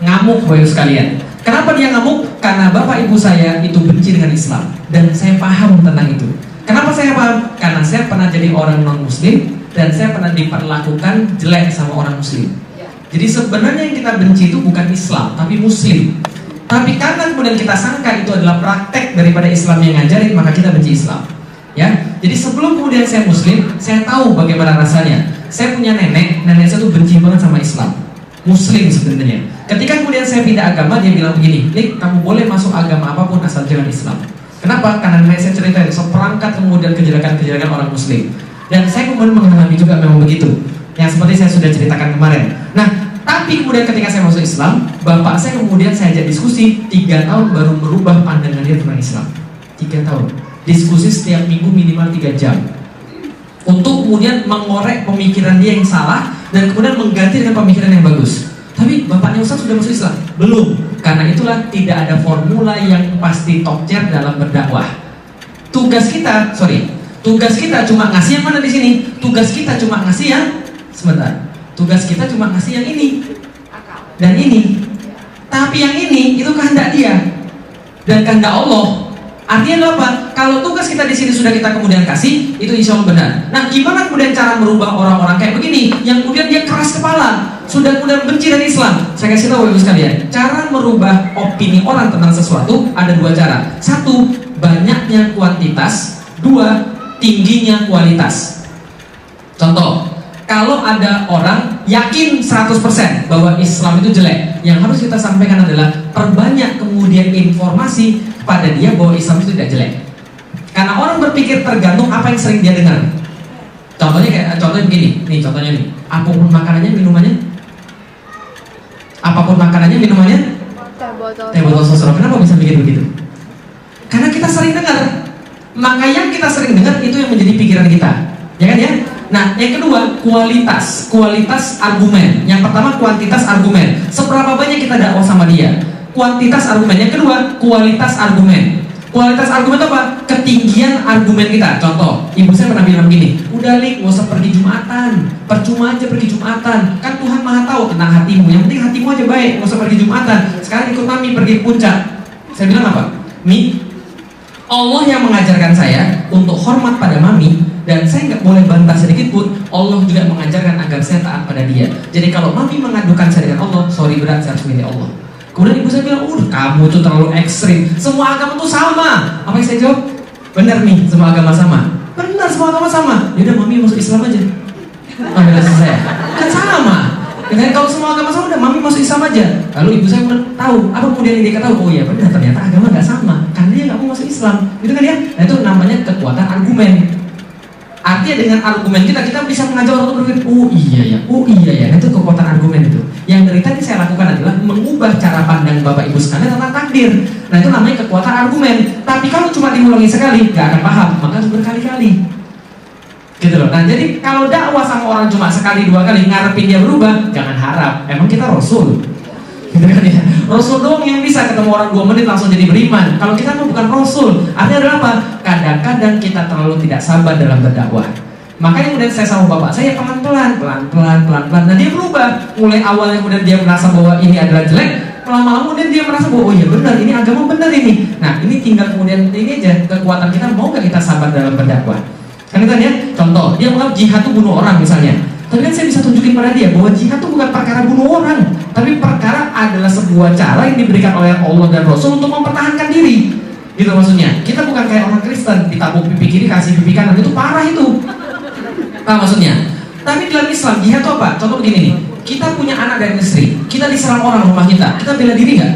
[SPEAKER 1] Ngamuk, Bapak Ibu sekalian. Kenapa dia ngamuk? Karena bapak ibu saya itu benci dengan Islam dan saya paham tentang itu. Kenapa saya paham? Karena saya pernah jadi orang non muslim dan saya pernah diperlakukan jelek sama orang muslim. Jadi sebenarnya yang kita benci itu bukan Islam tapi muslim. Tapi karena kemudian kita sangka itu adalah praktek daripada Islam yang ngajarin, maka kita benci Islam. Ya, jadi sebelum kemudian saya muslim, saya tahu bagaimana rasanya. Saya punya nenek saya tuh benci banget sama Islam. Muslim sebenarnya. Ketika kemudian saya pindah agama, dia bilang begini, "Nik, kamu boleh masuk agama apapun asal jangan Islam." Kenapa? Karena nenek saya ceritain seperangkat kemudian kejelekan-kejelekan orang muslim. Dan saya kemudian mengalami juga memang begitu. Yang seperti saya sudah ceritakan kemarin. Nah, tapi kemudian ketika saya masuk Islam, bapak saya kemudian saya ajak diskusi 3 tahun baru merubah pandangan dia tentang Islam. 3 tahun. Diskusi setiap minggu minimal 3 jam. Untuk kemudian mengorek pemikiran dia yang salah dan kemudian mengganti dengan pemikiran yang bagus. Tapi bapaknya Ustaz sudah masuk Islam? Belum. Karena itulah tidak ada formula yang pasti top tier dalam berdakwah. Tugas kita cuma ngasih yang mana di sini? Tugas kita cuma ngasih yang Tugas kita cuma ngasih yang ini dan ini. Tapi yang ini itu kehendak dia dan kehendak Allah. Artinya apa? Kalau tugas kita di sini sudah kita kemudian kasih, itu insya Allah benar. Nah, gimana kemudian cara merubah orang-orang kayak begini, yang kemudian dia keras kepala, sudah kemudian benci dari Islam? Saya kasih tahu ibu sekalian, cara merubah opini orang tentang sesuatu ada 2 cara. 1, banyaknya kuantitas. 2, tingginya kualitas. Contoh, kalau ada orang yakin 100% bahwa Islam itu jelek, yang harus kita sampaikan adalah perbanyak kemudian informasi pada dia bahwa Islam itu tidak jelek. Karena orang berpikir tergantung apa yang sering dia dengar. Contohnya begini, nih contohnya nih, apapun makanannya, minumannya, teh botol sosro. Kenapa bisa mikir begitu? Karena kita sering dengar. Maka yang kita sering dengar itu yang menjadi pikiran kita, ya kan ya? Nah, yang kedua, kualitas argumen. Yang pertama, kuantitas argumen. Seberapa banyak kita dakwah sama dia? Kuantitas argumen. Yang kedua, kualitas argumen.
[SPEAKER 3] Kualitas argumen itu apa? Ketinggian argumen kita. Contoh, ibu saya pernah bilang gini, udah Lik, gak usah pergi Jumatan, percuma aja pergi Jumatan, kan Tuhan maha tahu tentang hatimu, yang penting hatimu aja baik, gak usah pergi Jumatan. Sekarang ikut mami pergi puncak. Saya bilang apa? Mi, Allah yang mengajarkan saya untuk hormat pada mami, dan saya nggak boleh bantah sedikit pun. Allah juga mengajarkan agar saya taat pada dia. Jadi kalau mami mengadukan saya dengan Allah, sorry berat, saya harus milih Allah. Kemudian ibu saya bilang, kamu tuh terlalu ekstrim, semua agama tuh sama. Apa yang saya jawab? Benar nih, semua agama sama. Benar, semua agama sama. Yaudah mami masuk Islam aja. Ambil saya, kan sama. Dan kalau semua agama sama, udah mami masuk Islam aja. Lalu ibu saya tahu, apa kemudian dia tahu? Oh iya benar, ternyata agama nggak sama, karena dia nggak mau masuk Islam, gitu kan ya? Nah itu namanya kekuatan argumen. Artinya dengan argumen kita bisa mengajak orang untuk berpikir, oh iya ya, itu kekuatan argumen itu. Yang dari tadi saya lakukan adalah mengubah cara pandang Bapak Ibu sekalian tentang takdir. Nah itu namanya kekuatan argumen. Tapi kalau cuma diulangi sekali, nggak akan paham, maka harus berkali-kali. Gitu loh. Nah jadi kalau dakwah sama orang cuma sekali dua kali ngarepin dia berubah, jangan harap. Emang kita Rasul, gitu kan ya? Rasul doang yang bisa ketemu orang 2 menit langsung jadi beriman. Kalau kita bukan Rasul. Artinya adalah apa? Kadang-kadang kita terlalu tidak sabar dalam berdakwah. Makanya kemudian saya sama bapak saya pelan-pelan. Nah dia berubah. Mulai awalnya kemudian dia merasa bahwa ini adalah jelek, lama-lama kemudian dia merasa bahwa oh iya benar, ini agama benar ini. Nah ini tinggal kemudian ini aja kekuatan kita, mau gak kita sabar dalam berdakwah. Kan itu ya, contoh, dia menganggap jihad itu bunuh orang misalnya. Tapi kan saya bisa tunjukin pada dia bahwa jihad itu bukan perkara bunuh orang, tapi perkara adalah sebuah cara yang diberikan oleh Allah dan Rasul untuk mempertahankan diri. Gitu maksudnya. Kita bukan kayak orang Kristen, ditabuk pipi kiri, kasih pipi kanan, itu parah itu. Nah maksudnya. Tapi dalam Islam, jihad itu apa? Contoh begini nih, kita punya anak dan istri, kita diserang orang rumah kita bela diri nggak?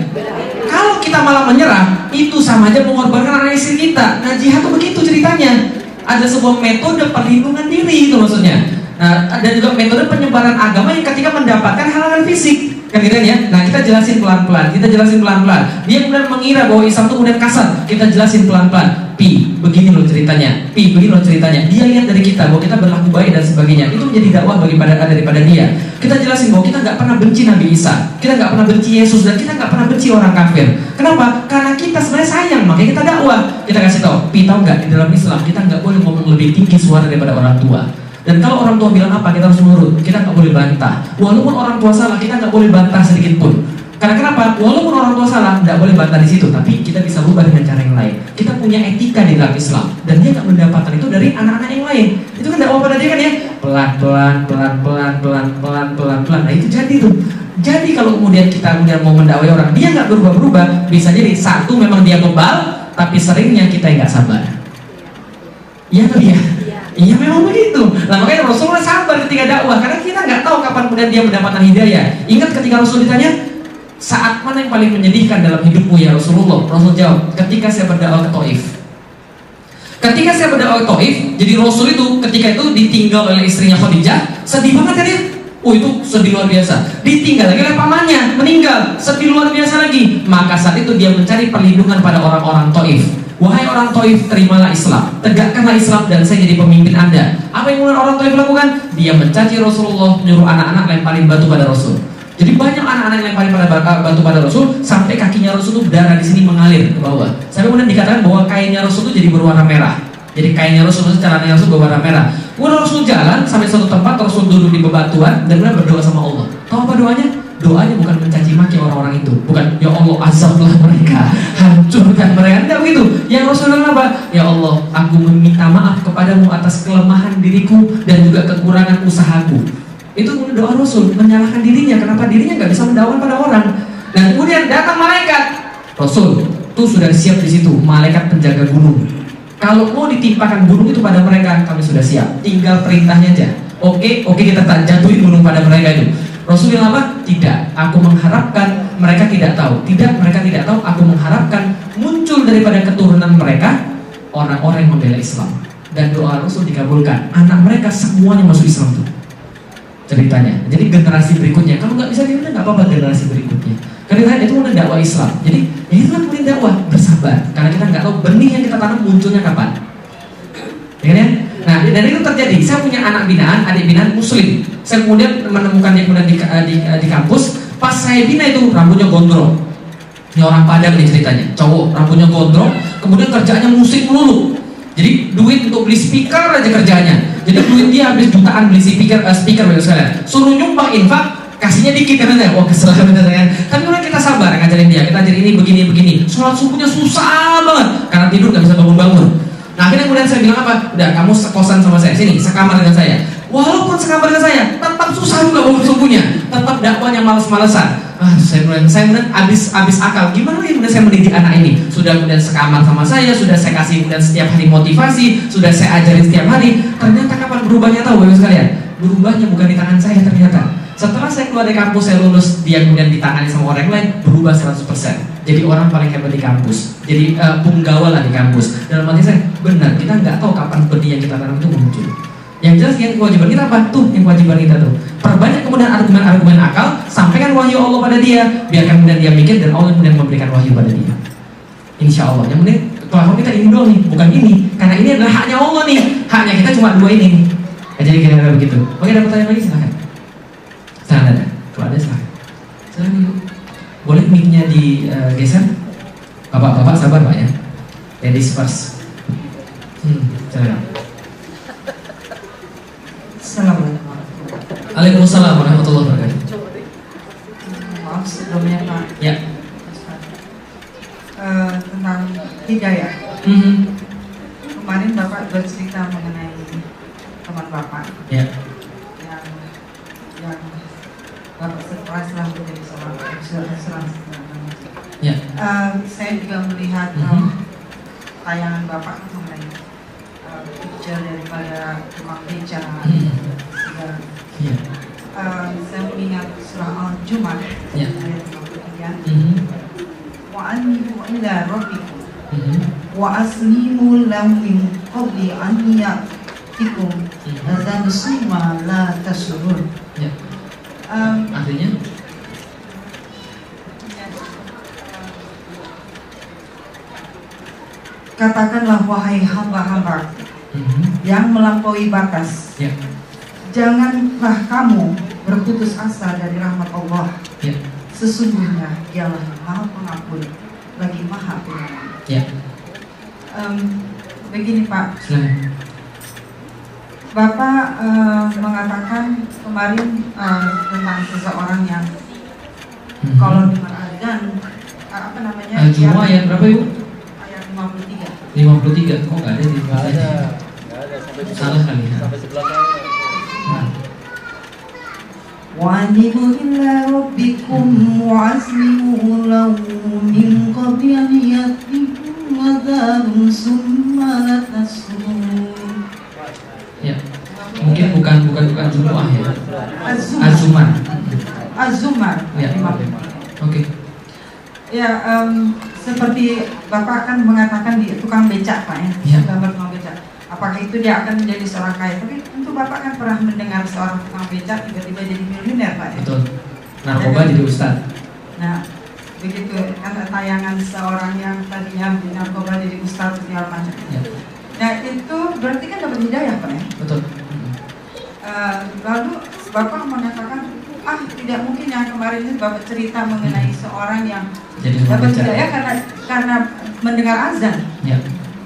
[SPEAKER 3] Kalau kita malah menyerah, itu sama aja mengorbankan anak istri kita. Nah jihad itu begitu ceritanya. Ada sebuah metode perlindungan diri itu maksudnya. Nah, ada juga metode penyebaran agama yang ketika mendapatkan halangan fisik, kan gitu ya. Nah, kita jelasin pelan-pelan. Dia kemudian mengira bahwa Islam itu kemudian kasar. Kita jelasin pelan-pelan. Begini loh ceritanya. Dia lihat dari kita bahwa kita berlaku baik dan sebagainya. Itu menjadi dakwah daripada dia. Kita jelasin bahwa kita nggak pernah benci Nabi Isa, kita nggak pernah benci Yesus, dan kita nggak pernah benci orang kafir. Kenapa? Karena kita sebenarnya sayang, makanya kita dakwah. Kita kasih tahu, tahu nggak di dalam Islam kita nggak boleh ngomong lebih tinggi suara daripada orang tua. Dan kalau orang tua bilang apa, kita harus nurut. Kita nggak boleh bantah. Walaupun orang tua salah, kita nggak boleh bantah sedikit pun. Karena kenapa? Walaupun orang tua salah, nggak boleh bantah di situ. Tapi kita bisa ubah dengan cara yang lain. Kita punya etika di dalam Islam, dan dia nggak mendapatkan itu dari anak-anak yang lain. Itu kan dakwah pada dia kan ya. Pelan-pelan. Nah itu jadi tuh. Jadi kalau kemudian kita mau mendakwai orang, dia nggak berubah-berubah, bisa jadi satu memang dia bebal, tapi seringnya kita nggak sabar. Iya tuh ya. Iya memang begitu. Nah makanya Rasulullah sabar ketika dakwah, karena kita nggak tahu kapan kemudian dia mendapatkan hidayah. Ingat ketika Rasul ditanya, saat mana yang paling menyedihkan dalam hidupmu ya Rasulullah? Rasul jawab, ketika saya berdakwah ke Taif. Ketika saya berdakwah ke Taif, jadi Rasul itu ketika itu ditinggal oleh istrinya Khadijah, sedih banget kan ya? Oh itu sedih luar biasa. Ditinggal lagi oleh pamannya, meninggal, sedih luar biasa lagi. Maka saat itu dia mencari perlindungan pada orang-orang Taif. Wahai orang Taif, terimalah Islam, tegakkanlah Islam dan saya jadi pemimpin Anda. Apa yang orang Taif lakukan? Dia mencaci Rasulullah, menyuruh anak-anak lemparin batu pada Rasul. Jadi banyak anak-anak yang lemparin batu pada Rasul, sampai kakinya Rasul itu darah di sini mengalir ke bawah. Sampai kemudian dikatakan bahwa kainnya Rasul itu jadi berwarna merah. Jadi kainnya Rasul, caranya Rasul berwarna merah. Kemudian Rasul jalan sampai suatu tempat, Rasul duduk di bebatuan dan kemudian berdoa sama Allah. Tahu apa doanya? Doanya bukan mencaci maki orang-orang itu, bukan ya Allah azablah mereka, hancurkan mereka, tidak begitu. Yang Rasulullah apa? Ya Allah, aku meminta maaf kepadamu atas kelemahan diriku dan juga kekurangan usahaku. Itu doa Rasul, menyalahkan dirinya, kenapa dirinya nggak bisa mendakwakan pada orang. Dan kemudian datang malaikat, Rasul tuh sudah siap di situ, malaikat penjaga gunung. Kalau mau ditimpakan gunung itu pada mereka, kami sudah siap, tinggal perintahnya aja. Oke, kita tak jatuhin gunung pada mereka itu. Rasul bilang apa? Tidak, aku mengharapkan mereka tidak tahu. Tidak, mereka tidak tahu. Aku mengharapkan muncul daripada keturunan mereka orang-orang yang membela Islam. Dan doa Rasul dikabulkan. Anak mereka semuanya masuk Islam tuh. Ceritanya. Jadi generasi berikutnya, kalau nggak bisa dilihat nggak apa-apa generasi berikutnya. Karena itu udah dakwah Islam. Jadi ya itulah kemudian dakwah, bersabar. Karena kita nggak tahu benih yang kita tanam munculnya kapan. Ya kan? Nah, dan itu terjadi. Saya punya anak binaan, adik binaan Muslim. Saya kemudian menemukan dia kemudian di kampus. Pas saya bina itu rambutnya gondrong. Ini orang Padang nih ceritanya, cowok rambutnya gondrong, kemudian kerjaannya musik melulu. Jadi duit untuk beli speaker aja kerjanya. Jadi duit dia habis jutaan beli speaker begitu sekalian. Suruh nyumbang infak, kasihnya dikit katanya. Wah kesel bener kan. Tapi orang kita sabar ngajarin dia, kita ajarin ini begini. Sholat subuhnya susah banget karena tidur nggak bisa bangun. Nah akhirnya kemudian saya bilang apa? Udah kamu sekosan sama saya, sini sekamar dengan saya. Walaupun sekamar dengan saya, tetap susah juga bangun subuhnya. Tetap dakwanya males-malesan. Saya kemudian abis akal. Gimana ya kemudian saya mendidik anak ini? Sudah kemudian sekamar sama saya, sudah saya kasih kemudian setiap hari motivasi, sudah saya ajarin setiap hari. Ternyata kapan berubahnya tahu Bapak sekalian? Berubahnya bukan di tangan saya ternyata. Setelah saya keluar dari kampus, saya lulus, dia kemudian ditangani sama orang lain, berubah 100%. Jadi orang paling hebat di kampus. Jadi punggawa lah di kampus. Dalam arti saya, benar, kita nggak tahu kapan benih yang kita tanam itu muncul. Yang jelas yang kewajiban kita apa? Tuh yang kewajiban kita tuh. Perbanyak kemudian argumen-argumen akal, sampaikan wahyu Allah pada dia, biarkan kemudian dia mikir dan Allah kemudian memberikan wahyu pada dia. Insya Allah. Yang penting kalau kita ini doang nih, bukan ini. Karena ini adalah haknya Allah nih. Haknya kita cuma 2 ini nih. Jadi kira-kira begitu. Oke, ada pertanyaan lagi silahkan. Silahkan ada. Kalau ada silahkan. Silahkan ibu. Boleh mic-nya digeser? Bapak-bapak sabar Pak ya. Ladies first. Silahkan.
[SPEAKER 2] Assalamualaikum.
[SPEAKER 3] Waalaikumsalam warahmatullahi wabarakatuh.
[SPEAKER 2] Maaf sebelumnya Pak.
[SPEAKER 3] Ya.
[SPEAKER 2] Tentang hidayah. Kemarin Bapak bercerita mengenai teman Bapak.
[SPEAKER 3] Ya.
[SPEAKER 2] Yang Bapak setelah menjadi seorang
[SPEAKER 3] Ya.
[SPEAKER 2] saya juga melihat tayangan Bapak mengenai picture daripada tukang beca.
[SPEAKER 3] Ya.
[SPEAKER 2] Saya mengingat surah Al-Jumu'ah ayat 53. Wa anibu ila rabbikum wa aslimu lahu min qabli an ya'tikum azab summa la tasurun.
[SPEAKER 3] Ya. Artinya?
[SPEAKER 2] Katakanlah wahai hamba-hamba yang melampaui batas,
[SPEAKER 3] Ya.
[SPEAKER 2] janganlah kamu berputus asa dari rahmat Allah.
[SPEAKER 3] Ya.
[SPEAKER 2] Sesungguhnya Dialah Maha Pengampun lagi Maha Penyayang.
[SPEAKER 3] Ya.
[SPEAKER 2] Begini Pak,
[SPEAKER 3] Silakan.
[SPEAKER 2] Bapak mengatakan kemarin tentang seseorang yang kalau dengar azan apa namanya?
[SPEAKER 3] Al-Jumu'ah ayat berapa Ibu?
[SPEAKER 2] Ayat 53.
[SPEAKER 3] 53. Oh enggak ada di Nggak ada salah kali ya.
[SPEAKER 4] Sampai sebelah saya.
[SPEAKER 2] وَأَنِيبُوا إِلَى رَبِّكُمْ وَأَسْلِمُوا لَهُ مِنْ قَبْلِ أَنْ يَأْتِيَكُمْ عَذَابٌ ثُمَّ لَا تَنصُرُونَ.
[SPEAKER 3] Ya. Mungkin bukan Jumu'ah ya.
[SPEAKER 2] Az-Zumar.
[SPEAKER 3] Az-Zumar. Ya. Oke.
[SPEAKER 2] Ya, seperti Bapak kan mengatakan di tukang becak Pak
[SPEAKER 3] Ya.
[SPEAKER 2] ya, gambar tukang becak. Apakah itu dia akan menjadi seorang kaya? Tapi tentu Bapak kan pernah mendengar seorang tukang becak tiba-tiba jadi miliuner Pak ya.
[SPEAKER 3] Betul. Narkoba jadi ustaz.
[SPEAKER 2] Nah, begitu kan tayangan seorang yang tadinya narkoba jadi ustaz segala macam.
[SPEAKER 3] Ya.
[SPEAKER 2] Nah itu berarti kan dapat hidayah Pak ya.
[SPEAKER 3] Betul.
[SPEAKER 2] Lalu Bapak mengatakan tidak mungkin yang kemarin itu Bapak cerita mengenai seorang yang
[SPEAKER 3] Jadi
[SPEAKER 2] dapat
[SPEAKER 3] membaca.
[SPEAKER 2] hidayah karena mendengar azan.
[SPEAKER 3] Ya.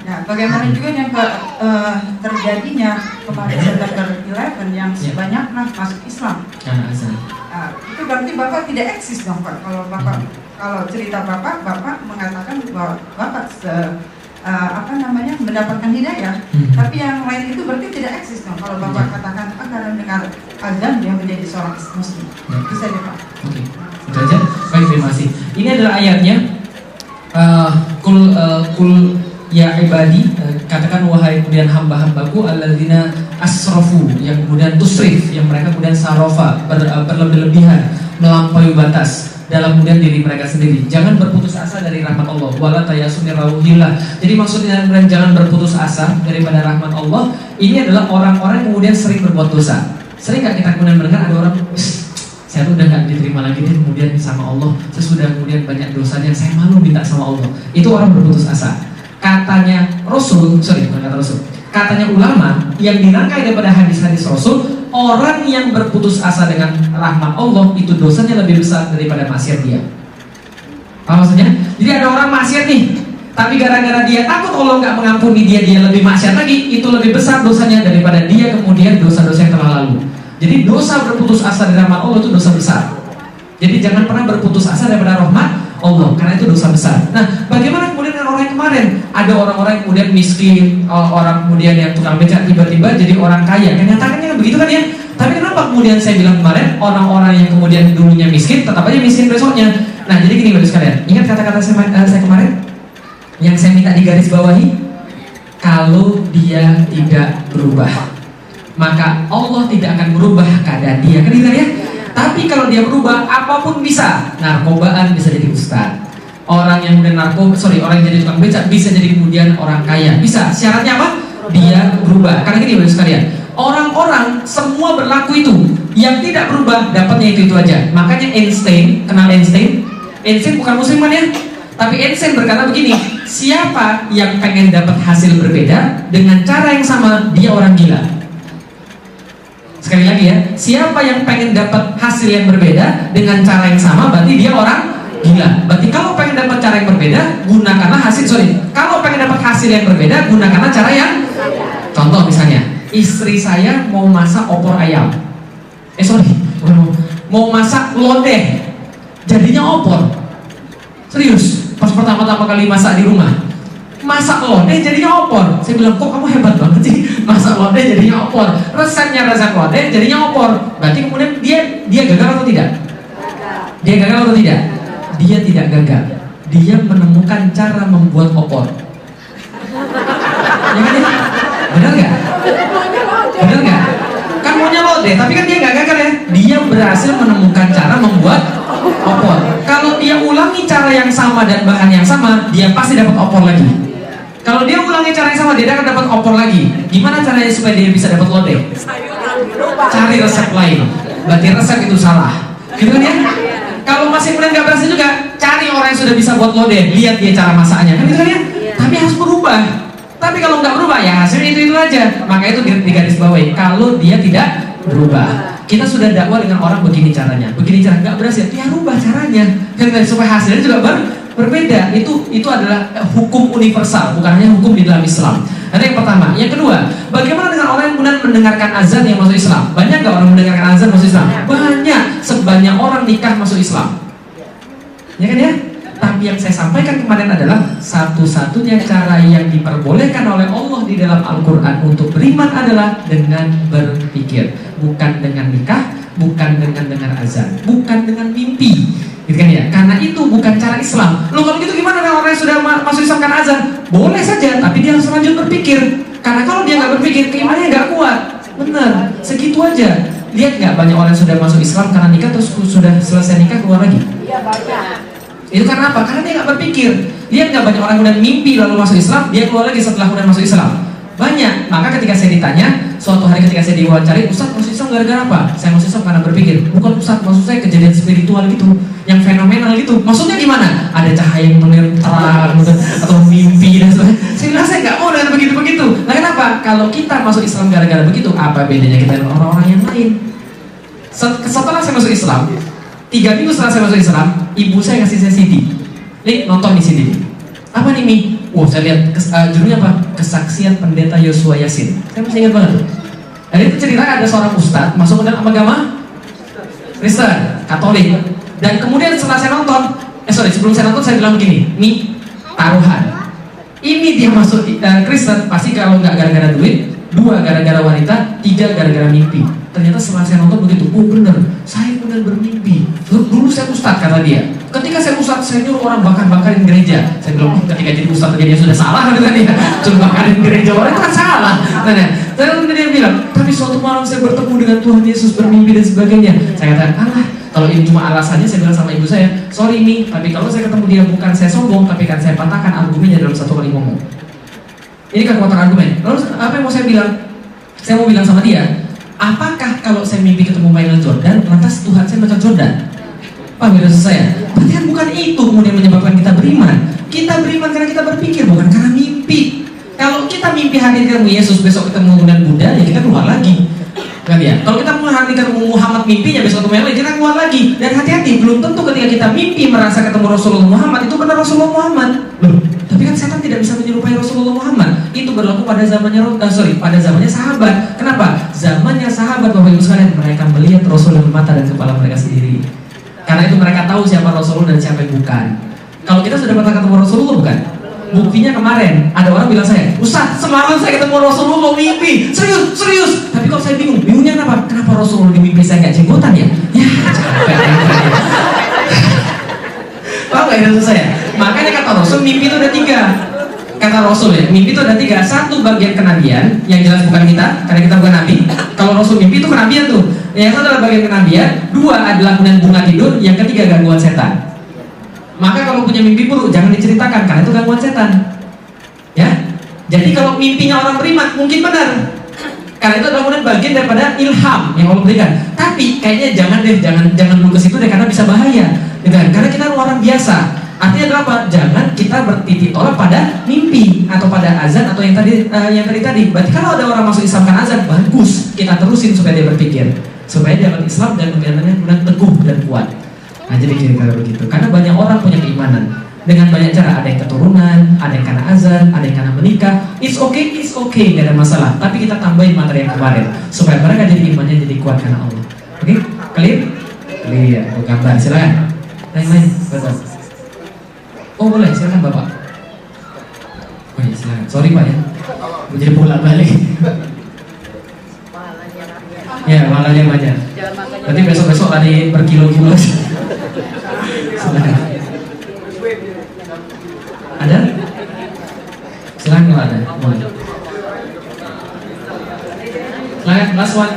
[SPEAKER 2] Nah, bagaimana juga yang terjadinya kemarin September 11 yang banyaklah masuk Islam.
[SPEAKER 3] Karena azan.
[SPEAKER 2] Itu berarti Bapak tidak eksis dong Pak. Kalau cerita Bapak mengatakan bahwa Bapak mendapatkan hidayah. Tapi yang lain itu berarti tidak eksis dong. Kalau Bapak katakan karena dengar azan dia menjadi seorang muslim. Bisa ya Pak.
[SPEAKER 3] Oke. Itu aja. Baik, terima kasih. Ini adalah ayatnya. Kul ya ibadi, katakan wahai kemudian hamba-hambaku alladzina asrafu, yang kemudian tusrif, yang mereka kemudian sarofa, berlebihan, melampaui batas dalam kemudian diri mereka sendiri. Jangan berputus asa dari rahmat Allah. Wala tayasu min rauhillah. Jadi maksudnya kemudian jangan berputus asa daripada rahmat Allah. Ini adalah orang-orang yang kemudian sering berbuat dosa. Sering nggak kita kemudian mendengar ada orang, saya udah nggak diterima lagi deh kemudian sama Allah. Saya sudah kemudian banyak dosanya, saya malu minta sama Allah. Itu orang berputus asa. Katanya Rasul, bukan kata Rasul. Katanya ulama yang dirangkai daripada hadis-hadis Rasul, orang yang berputus asa dengan rahmat Allah itu dosanya lebih besar daripada maksiat dia. Apa maksudnya? Jadi ada orang maksiat nih, tapi gara-gara dia takut Allah nggak mengampuni dia lebih maksiat lagi, itu lebih besar dosanya daripada dia kemudian dosa-dosa yang telah lalu. Jadi dosa berputus asa dari rahmat Allah itu dosa besar. Jadi jangan pernah berputus asa daripada rahmat Allah, karena itu dosa besar. Nah, bagaimana kemudian dengan orang yang kemarin? Ada orang-orang yang kemudian miskin, orang kemudian yang tukang becak tiba-tiba jadi orang kaya. Kenyataannya kan begitu kan ya? Tapi kenapa kemudian saya bilang kemarin orang-orang yang kemudian dulunya miskin tetap aja miskin besoknya? Nah, jadi gini Bapak sekalian, ingat kata-kata saya kemarin yang saya minta digaris bawahi, kalau dia tidak berubah, maka Allah tidak akan merubah keadaan dia, kan gitu ya? Tapi kalau dia berubah, apapun bisa. Narkobaan bisa jadi ustaz. Orang yang kemudian orang yang jadi tukang becak bisa jadi kemudian orang kaya. Bisa. Syaratnya apa? Dia berubah. Karena gini Bapak sekalian, orang-orang semua berlaku itu. Yang tidak berubah dapatnya itu aja. Makanya Einstein, kenal Einstein? Einstein bukan muslim kan ya? Tapi Einstein berkata begini, siapa yang pengen dapat hasil berbeda dengan cara yang sama, dia orang gila. Sekali lagi ya, siapa yang pengen dapat hasil yang berbeda dengan cara yang sama, berarti dia orang gila. Berarti kalau pengen dapat cara yang berbeda, gunakanlah kalau pengen dapat hasil yang berbeda, gunakanlah cara yang contoh misalnya, istri saya mau masak opor ayam. Mau masak lodeh, jadinya opor. Serius, pas pertama-tama kali masak di rumah, masak lodeh jadinya opor. Saya bilang, kok kamu hebat banget sih, masak lodeh jadinya opor. Resep lodeh jadinya opor. Berarti kemudian dia gagal atau tidak? Dia gagal atau tidak? Dia tidak gagal. Dia menemukan cara membuat opor. Ya kan ya? Benar nggak? Benar nggak? Kan maunya lodeh, tapi kan dia nggak gagal ya. Dia berhasil menemukan cara membuat opor. Kalau dia ulangi cara yang sama dan bahan yang sama, dia pasti dapat opor lagi. Kalau dia ulangi cara yang sama, dia akan dapat opor lagi. Gimana caranya supaya dia bisa dapat lodeh? Cari resep lain. Berarti resep itu salah. Gitu kan ya? Kalau masih kemudian nggak berhasil juga, cari orang yang sudah bisa buat lodeh. Lihat dia cara masaknya. Kan gitu kan ya? Tapi harus berubah. Tapi kalau nggak berubah, ya hasilnya itu aja. Maka itu digarisbawahi. Kalau dia tidak berubah. Kita sudah dakwah dengan orang begini caranya, nggak berhasil, ya rubah caranya, supaya hasilnya juga berbeda. Itu adalah hukum universal, bukan hanya hukum di dalam Islam. Nah, yang pertama. Yang kedua, bagaimana dengan orang yang kemudian mendengarkan azan yang masuk Islam? Banyak nggak orang mendengarkan azan masuk Islam? Banyak, sebanyak orang nikah masuk Islam. Ya kan ya? Tapi yang saya sampaikan kemarin adalah satu-satunya cara yang diperbolehkan oleh Allah di dalam Al-Quran untuk beriman adalah dengan berpikir, bukan dengan nikah, bukan dengan dengar azan, bukan dengan mimpi, gitu kan ya? Karena itu bukan cara Islam. Loh kalau gitu gimana dengan orang yang sudah masuk Islam karena azan? Boleh saja, tapi dia harus lanjut berpikir. Karena kalau dia nggak berpikir, keimanannya nggak kuat. Bener, segitu aja. Lihat nggak banyak orang yang sudah masuk Islam karena nikah terus sudah selesai nikah keluar lagi?
[SPEAKER 2] Iya banyak.
[SPEAKER 3] Itu karena apa? Karena dia nggak berpikir. Lihat nggak banyak orang kemudian mimpi lalu masuk Islam, dia keluar lagi setelah kemudian masuk Islam. Banyak. Maka ketika saya ditanya, suatu hari ketika saya diwawancari, Ustaz masuk Islam gara-gara apa? Saya masuk Islam karena berpikir. Bukan Ustaz, maksud saya kejadian spiritual gitu, yang fenomenal gitu. Maksudnya gimana? Ada cahaya yang menir terang atau mimpi dan sebagainya. Saya bilang saya nggak mau dengan begitu-begitu. Nah kenapa? Kalau kita masuk Islam gara-gara begitu, apa bedanya kita dengan orang-orang yang lain? Setelah saya masuk Islam, 3 minggu setelah saya masuk Islam, ibu saya ngasih saya CD. Nih, nonton di CD. Apa nih, Mi? Saya lihat judulnya apa? Kesaksian Pendeta Yosua Yasin. Saya masih ingat banget. Dan itu cerita ada seorang ustadz masuk ke dalam agama Kristen, Katolik. Dan kemudian setelah saya nonton, sebelum saya nonton saya bilang begini, Mi, taruhan. Ini dia masuk Kristen, pasti kalau nggak gara-gara duit, 2 gara-gara wanita, 3 gara-gara mimpi. Ternyata setelah saya nonton begitu, oh bener, saya benar bermimpi. Dulu saya ustadz, kata dia. Ketika saya ustadz, saya nyuruh orang bakar-bakarin gereja. Saya bilang, ketika jadi ustadz dia sudah salah, kan dia suruh bakarin gereja, orang itu kan salah. Terus dia bilang, tapi suatu malam saya bertemu dengan Tuhan Yesus, bermimpi dan sebagainya. Saya katakan, kalau ini cuma alasannya, saya bilang sama ibu saya, sorry Mi, tapi kalau saya ketemu dia bukan saya sombong, tapi kan saya patahkan argumennya dalam 1 kali ngomong. Ini kan kekuatan argumen. Lalu apa yang mau saya bilang? Saya mau bilang sama dia, apakah kalau saya mimpi ketemu Michael Jordan, lantas Tuhan saya Michael Jordan? Paham ya saya? Berarti kan bukan itu kemudian menyebabkan kita beriman. Kita beriman karena kita berpikir, bukan karena mimpi. Kalau kita mimpi hari ini ketemu Yesus, besok ketemu dengan Buddha, ya kita keluar lagi. Kan ya? Kalau kita menghentikan Muhammad mimpinya besok ketemu yang lain, kita keluar lagi. Dan hati-hati, belum tentu ketika kita mimpi merasa ketemu Rasulullah Muhammad itu benar Rasulullah Muhammad. Loh, tapi kan setan tidak bisa menyerupai Rasulullah Muhammad. Itu berlaku pada zamannya sahabat. Kenapa? Zamannya sahabat Bapak Ibu sekalian, mereka melihat Rasul dengan mata dan kepala mereka sendiri. Karena itu mereka tahu siapa Rasulullah dan siapa yang bukan. Kalau kita sudah pernah ketemu Rasulullah bukan? Buktinya kemarin ada orang bilang saya, Ustaz, semalam saya ketemu Rasulullah mimpi, serius. Tapi kok saya bingung, bingungnya kenapa? Kenapa Rasulullah di mimpi saya nggak jenggotan ya? Ya, capek. Paham nggak itu saya? Makanya kata Rasul, mimpi itu ada 3. Kata Rasul ya, mimpi itu ada 3. 1 bagian kenabian, yang jelas bukan kita, karena kita bukan nabi. Kalau Rasul mimpi itu kenabian tuh. Yang 1 adalah bagian kenabian, 2 adalah kemudian bunga tidur, yang 3 gangguan setan. Maka kalau punya mimpi buruk jangan diceritakan karena itu gangguan setan. Ya. Jadi kalau mimpinya orang beriman mungkin benar. Karena itu adalah kemudian bagian daripada ilham yang Allah berikan. Tapi kayaknya jangan dulu ke situ deh karena bisa bahaya. Gitu kan? Karena kita orang biasa. Artinya adalah apa? Jangan kita bertitik tolak pada mimpi atau pada azan atau yang tadi. Berarti kalau ada orang masuk Islam kan azan, bagus. Kita terusin supaya dia berpikir, supaya dia akan Islam dan kemudian teguh dan kuat. Nah jadi kira-kira begitu. Karena banyak orang punya keimanan dengan banyak cara. Ada yang keturunan, ada yang karena azan, ada yang karena menikah. It's okay, nggak ada masalah. Tapi kita tambahin materi yang kemarin supaya mereka jadi imannya jadi kuat karena Allah. Oke? Clear? Clear. Gambar. Silakan. Lain-lain. Betul. Oh boleh. Silakan Bapak. Oh iya silakan. Sorry Pak ya. Menjadi bolak balik. Ya makannya banyak. Berarti besok-besok lari berkilo-kilo. Silakan. Ada? Silakan kalau ada. Boleh. Silakan, last one.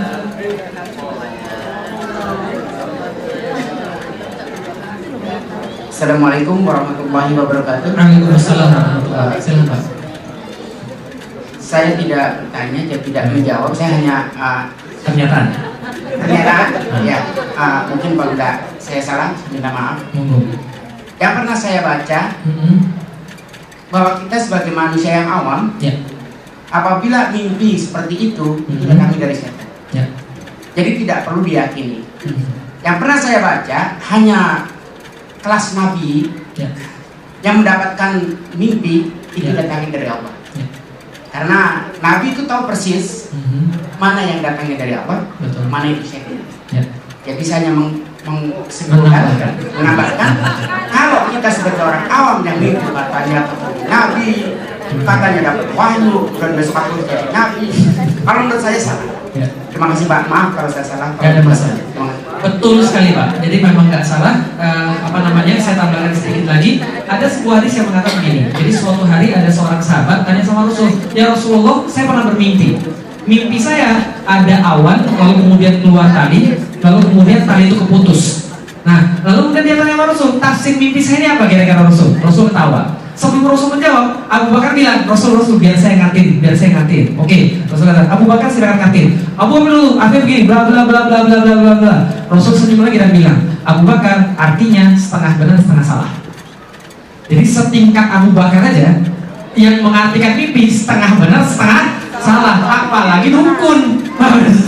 [SPEAKER 5] Assalamualaikum warahmatullahi wabarakatuh.
[SPEAKER 3] Waalaikumsalam warahmatullahi wabarakatuh. Silakan Pak.
[SPEAKER 5] Saya tidak bertanya, tidak menjawab. Saya hanya
[SPEAKER 3] Pernyataan.
[SPEAKER 5] ya. Mungkin kalau tidak saya salah, minta maaf. Yang pernah saya baca bahwa kita sebagai manusia yang awam, apabila mimpi seperti itu datangnya dari setan. Jadi tidak perlu diyakini. Yang pernah saya baca hanya kelas nabi yang mendapatkan mimpi itu datangnya dari Allah. Karena nabi itu tahu persis mana yang datangnya dari Allah, mana itu setan. Jadi saya hanya menambahkan kalau kita sebagai orang awam yang mimpi katanya nabi, katanya dapat wahyu dan besok aku jadi nabi, kalau menurut saya salah. Terima kasih Pak, maaf kalau saya salah.
[SPEAKER 3] Gak ada masalah. Betul sekali Pak. Jadi memang nggak salah. Saya tambahkan sedikit lagi. Ada sebuah hadis yang mengatakan begini. Jadi suatu hari ada seorang sahabat tanya sama Rasul, ya Rasulullah, saya pernah bermimpi. Mimpi saya ada awan, lalu kemudian keluar tali, lalu kemudian tali itu keputus. Nah, lalu kemudian dia tanya sama Rasul, tafsir mimpi saya ini apa kira-kira Rasul? Rasul ketawa. Sebelum Rasul menjawab, Abu Bakar bilang, Rasul biar saya ngatin. Oke, Rasul kata, Abu Bakar silakan ngatin. Abu Bakar dulu, akhirnya begini, bla bla bla bla bla bla bla bla. Rasul senyum lagi dan bilang, Abu Bakar artinya setengah benar setengah salah. Jadi setingkat Abu Bakar aja yang mengartikan mimpi setengah benar setengah salah, apalagi dukun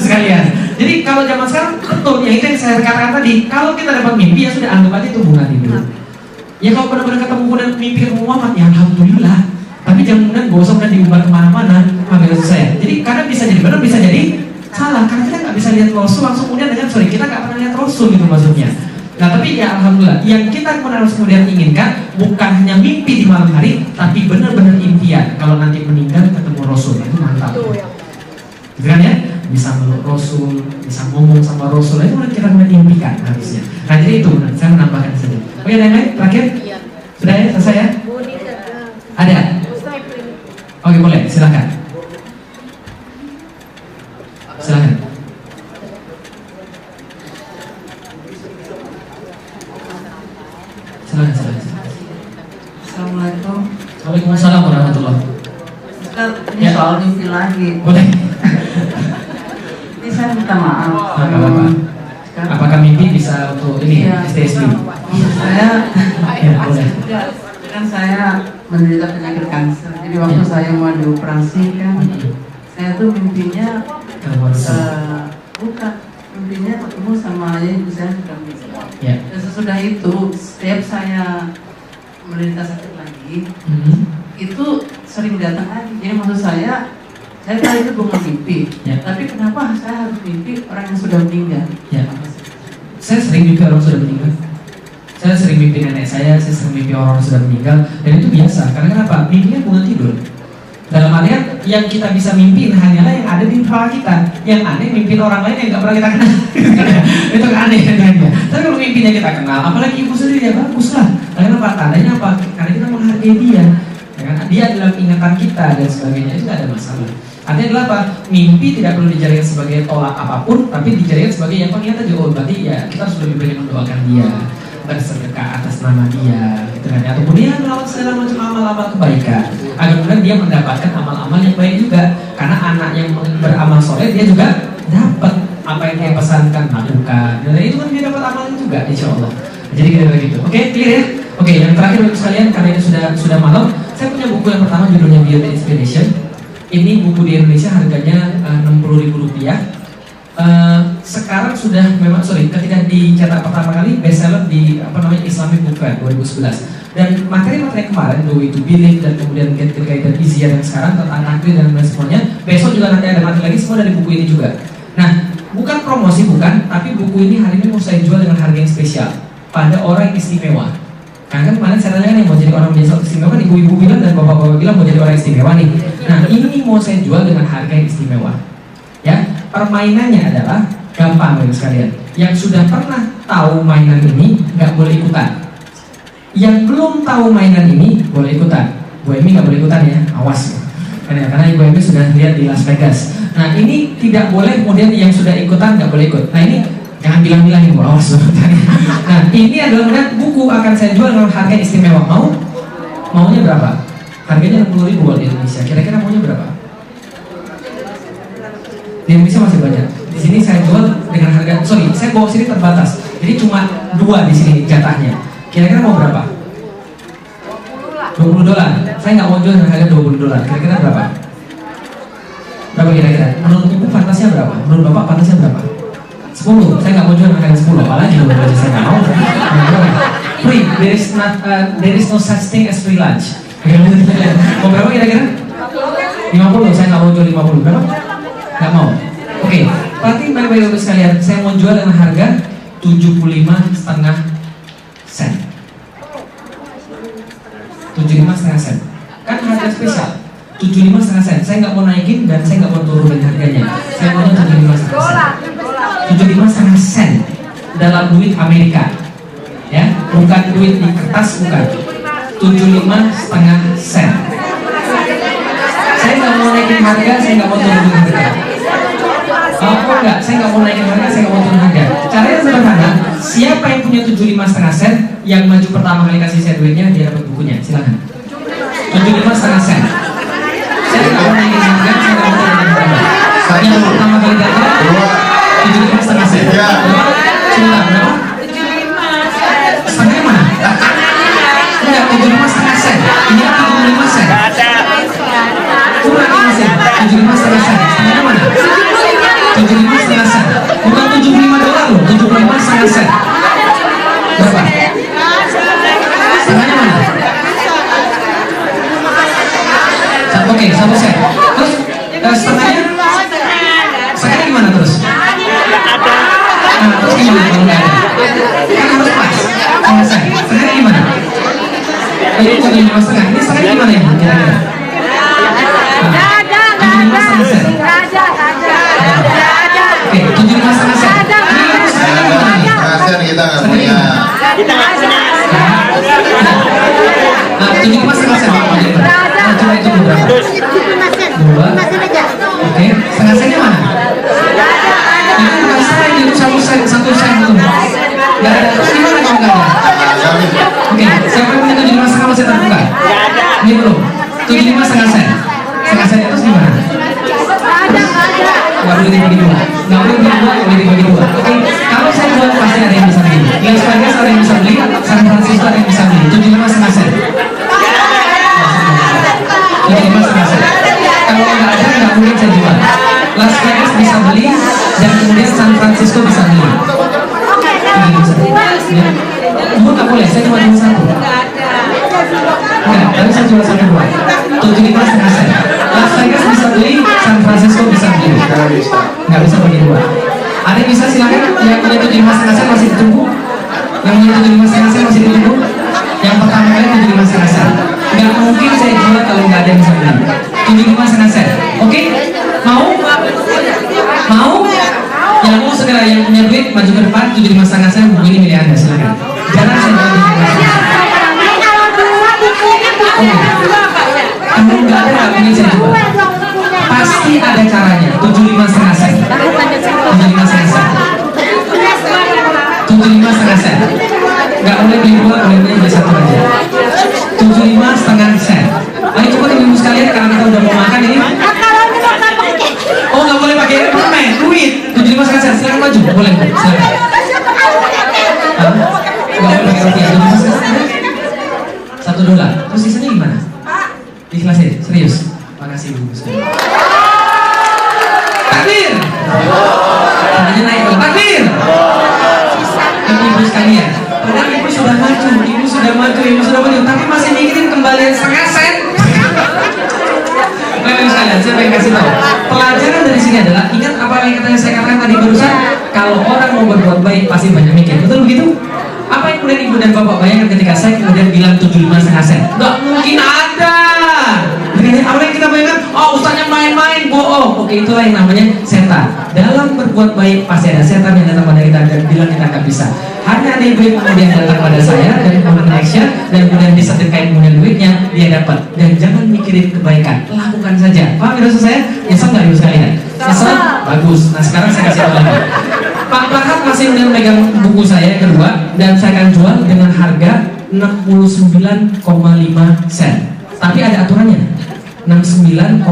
[SPEAKER 3] sekalian. Jadi kalau zaman sekarang betul, yang itu yang saya katakan tadi, kalau kita dapat mimpi ya sudah anggap aja itu bunga tidur. Ya kalau benar-benar ketemu kemudian mimpi ketemu Muhammad, ya alhamdulillah. Tapi jangan kemudian gak usah kemudian diumbar kemana-mana. Maksud saya. Jadi karena bisa jadi benar, bisa jadi salah. Karena kita nggak bisa lihat Rasul langsung kemudian dengan sorry kita nggak pernah lihat Rasul gitu maksudnya. Nah tapi ya alhamdulillah. Yang kita harus kemudian inginkan bukan hanya mimpi di malam hari, tapi benar-benar impian. Kalau nanti meninggal ketemu Rasul itu mantap. Gitu kan ya? Bisa meluk Rasul, bisa ngomong sama Rasul, itu kita kemudian impikan harusnya. Nah jadi itu, saya menambahkan saja. Oke, ada yang lain? Terakhir? Sudah ya? Selesai ya? Ada? Oke, boleh, silakan. Silakan. Silakan.
[SPEAKER 2] Assalamualaikum.
[SPEAKER 3] Waalaikumsalam warahmatullahi.
[SPEAKER 2] Ustaz, ini soal mimpi lagi.
[SPEAKER 3] Boleh.
[SPEAKER 2] Ini saya minta maaf.
[SPEAKER 3] Apakah mimpi bisa untuk ini STSB?
[SPEAKER 2] Saya
[SPEAKER 3] Ya, boleh.
[SPEAKER 2] kan saya menderita penyakit kanker. Jadi waktu saya mau dioperasi kan, saya tuh mimpinya
[SPEAKER 4] Bukan, mimpinya ketemu sama ayah ibu saya sudah meninggal.
[SPEAKER 3] Ya.
[SPEAKER 4] Dan sesudah itu, setiap saya menderita sakit lagi, itu sering datang lagi. Jadi maksud saya tadi itu bukan mimpi.
[SPEAKER 3] Ya.
[SPEAKER 4] Tapi kenapa saya harus mimpi orang yang sudah meninggal?
[SPEAKER 3] Ya. Saya sering mimpi orang sudah meninggal. Saya sering mimpi nenek saya sering mimpi orang sudah meninggal, dan itu biasa. Karena kenapa? Mimpinya bukan tidur. Dalam artian yang kita bisa mimpiin hanyalah yang ada di kepala kita. Yang aneh mimpiin orang lain yang nggak pernah kita kenal. Itu aneh kan. Tapi kalau mimpinya kita kenal, apalagi ibu sendiri, ya bagus lah. Karena apa? Tandanya apa? Karena kita menghargai dia. Ya kan? Dia dalam ingatan kita dan sebagainya, itu nggak ada masalah. Artinya adalah apa? Mimpi tidak perlu dijadikan sebagai tolak apapun, tapi dijadikan sebagai yang pengingat aja. Oh, berarti ya kita harus lebih banyak mendoakan dia, bersedekah atas nama dia, gitu kan? Ataupun dia melakukan segala macam amal-amal kebaikan, agar kemudian dia mendapatkan amal-amal yang baik juga. Karena anak yang beramal soleh dia juga dapat apa yang dia pesankan lakukan. Dan itu kan dia dapat amalnya juga, insya Allah. Jadi kira-kira gitu. Oke, clear ya? Oke, yang terakhir untuk sekalian, karena ini sudah malam, saya punya buku yang pertama judulnya Beyond Inspiration. Ini buku di Indonesia harganya Rp60.000. Sekarang sudah memang ketika dicetak pertama kali bestseller di Islamic Book Fair 2011. Dan materi-materi kemarin, The Way to Believe dan kemudian Get the Guide dan Easier yang sekarang tentang takdir dan lain semuanya, besok juga nanti ada materi lagi semua dari buku ini juga. Nah, bukan promosi bukan, tapi buku ini hari ini mau saya jual dengan harga yang spesial pada orang yang istimewa. Nah, kan kemarin saya tanya nih, mau jadi orang biasa istimewa kan ibu-ibu bilang dan bapak-bapak bilang mau jadi orang istimewa nih. Nah, ini mau saya jual dengan harga yang istimewa. Ya, permainannya adalah gampang bagi sekalian. Yang sudah pernah tahu mainan ini nggak boleh ikutan. Yang belum tahu mainan ini boleh ikutan. Bu Emi nggak boleh ikutan ya, awas. Karena Ibu Emi sudah lihat di Las Vegas. Nah, ini tidak boleh, kemudian yang sudah ikutan nggak boleh ikut. Nah, ini jangan bilang-bilang ibu, awas. Nah, ini adalah buku akan saya jual dengan harga istimewa. Maunya berapa? Harganya Rp60.000 di Indonesia. Kira-kira maunya berapa? Di Indonesia masih banyak. Di sini saya jual dengan harga, saya bawa sini terbatas. Jadi cuma 2 di sini jatahnya. Kira-kira mau berapa? $20. Saya nggak mau jual dengan harga $20. Kira-kira berapa? Berapa kira-kira? Menurut ibu pantasnya berapa? Menurut bapak pantasnya berapa? 10. Saya nggak mau jual dengan harga 10. Apalagi kalau saya nggak mau. Free. There is no such thing as free lunch. Mau berapa kira-kira? 50. Saya nggak mau jual 50. Berapa? Nggak mau. Oke. Perhatiin baik-baik untuk sekalian. Saya mau jual dengan harga 75,5 sen. 75,5 sen. Kan harga spesial. 75,5 sen. Saya nggak mau naikin dan saya nggak mau turunin harganya. Saya mau 75,5 sen. 75,5 sen dalam duit Amerika. Ya, bukan duit di kertas, bukan. 75,5 sen. Saya nggak mau naikin harga, saya nggak mau turunin harga. Apa enggak? Saya nggak mau naikin harga, saya nggak mau turun harga. Caranya sederhana. Siapa yang punya 75,5 sen, yang maju pertama kali kasih saya duitnya, dia dapat bukunya. Silakan. 75,5 sen. Saya nggak mau naikin harga, saya nggak mau turunin harga. Yang pertama kali datang 75,5 sen. Silakan. Berapa? Setengahnya mana? Enggak, 75,5 sen. Ini 75 sen. Kurang ini sen. 75,5 sen. Setengahnya mana? 75,5 sen. Bukan $75 loh, 75,5 sen. Berapa? Setengahnya mana? Oke, 1 sen. Terus setengahnya? Setengahnya gimana terus? Nah, terus gimana kalau nggak ada? Kan harus pas. Setengahnya gimana? Ini 75,5. Ini setengahnya gimana ya? Kira-kira? 75,5 sen. Oke, 75,5 sen. Ini setengahnya gimana nih?
[SPEAKER 6] Kita nggak punya.
[SPEAKER 3] Nah, 75,5 sen. Nah, coba itu berapa? 2. Oke, setengah sennya mana? Itu bukan sen, itu 1 sen itu. Nggak ada. Terus gimana kalau nggak ada? Oke, siapa yang punya 75,5 masih terbuka? Ini belum. 75,5 sen. Setengah sen itu gimana? Nggak boleh dibagi 2. Nggak boleh dibagi 2. Oke, kalau saya jual pasti ada yang bisa beli. Las Vegas ada yang bisa beli, San Francisco ada yang bisa beli. 75,5 sen. 75,5 sen. Kalau nggak ada, nggak mungkin saya jual. Las Vegas bisa beli dan kemudian Francisco bisa beli. Ya. Oh, nggak boleh, saya cuma jual satu. Enggak, tapi saya jual satu dua. 75,5 sen. Las Vegas bisa beli, San Francisco bisa beli. Nggak bisa bagi dua. Ada yang bisa silakan, yang punya 75,5 sen masih ditunggu. Yang punya 75,5 sen masih ditunggu. Yang pertama kali 75,5 sen. Nggak mungkin saya jual kalau nggak ada yang bisa beli. 75,5 sen. Oke? Mau? Mau? Yang mau segera, yang punya duit maju ke depan. 75,5 sen, begini milih Anda, silakan. Jangan saya jual 75,5 sen. Kamu nggak ada, nggak ingin saya jual. Pasti ada caranya. 75,5 sen. 75,5 sen. 75,5 sen. Nggak boleh beli dua, boleh beli satu aja. 75,5 sen. Ayo coba ibu sekalian, karena kita udah mau makan ini. Oh, nggak boleh pakai permen, duit. 75,5 sen. Silakan maju, boleh bu, silakan. Nggak boleh pakai rupiah. 75,5 sen. $1. Terus sisanya gimana? Ikhlasin, serius. Makasih bu. Takbir. Tangannya naik dong. Takbir. Ibu sekalian, padahal ibu sudah maju, tapi masih mikirin kembalian setengah sen. Ibu sekalian, saya pengen kasih tahu. Pelajaran dari sini adalah, ingat apa yang saya katakan tadi barusan? Kalau orang mau berbuat baik pasti banyak mikir, betul begitu? Apa yang kemudian ibu dan bapak bayangkan ketika saya kemudian bilang 75,5 sen? Gak mungkin ada. Apa yang kita bayangkan? Oh, ustaznya main-main, bohong. Oke, itulah yang namanya setan. Dalam berbuat baik pasti ada setan yang datang pada kita dan bilang kita nggak bisa. Hanya ada ibu yang kemudian datang pada saya dan kemudian action dan kemudian disetirkan kemudian duitnya dia dapat. Dan jangan mikirin kebaikan, lakukan saja. Paham ya dosa saya? Nyesel nggak ibu sekalian? Nyesel? Bagus. Nah sekarang saya kasih tahu lagi. Pak Prahat masih memegang buku saya yang kedua dan saya akan jual dengan harga 69,5 sen. Tapi ada aturannya. 69,5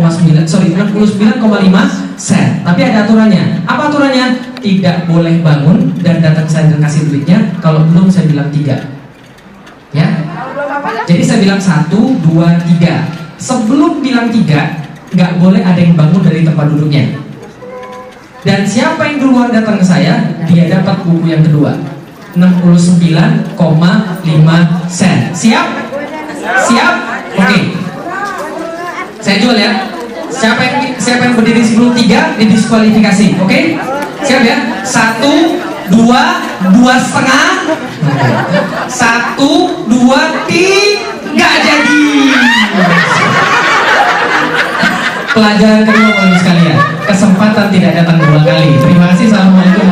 [SPEAKER 3] sen. Tapi ada aturannya. Apa aturannya? Tidak boleh bangun dan datang saya dan kasih duitnya kalau belum saya bilang 3. Ya. Jadi saya bilang 1, 2, 3. Sebelum bilang 3, nggak boleh ada yang bangun dari tempat duduknya. Dan siapa yang duluan datang ke saya, dia dapat buku yang kedua. 69,5 sen. Siap? Siap? Oke. Saya jual ya. Siapa yang berdiri sebelum 3 didiskualifikasi. Oke? Siap ya? 1, 2, 2,5. 1, 2, 3 jadi. Pelajaran kedua sekalian. Kesempatan tidak datang 2 kali. Terima kasih. Assalamualaikum.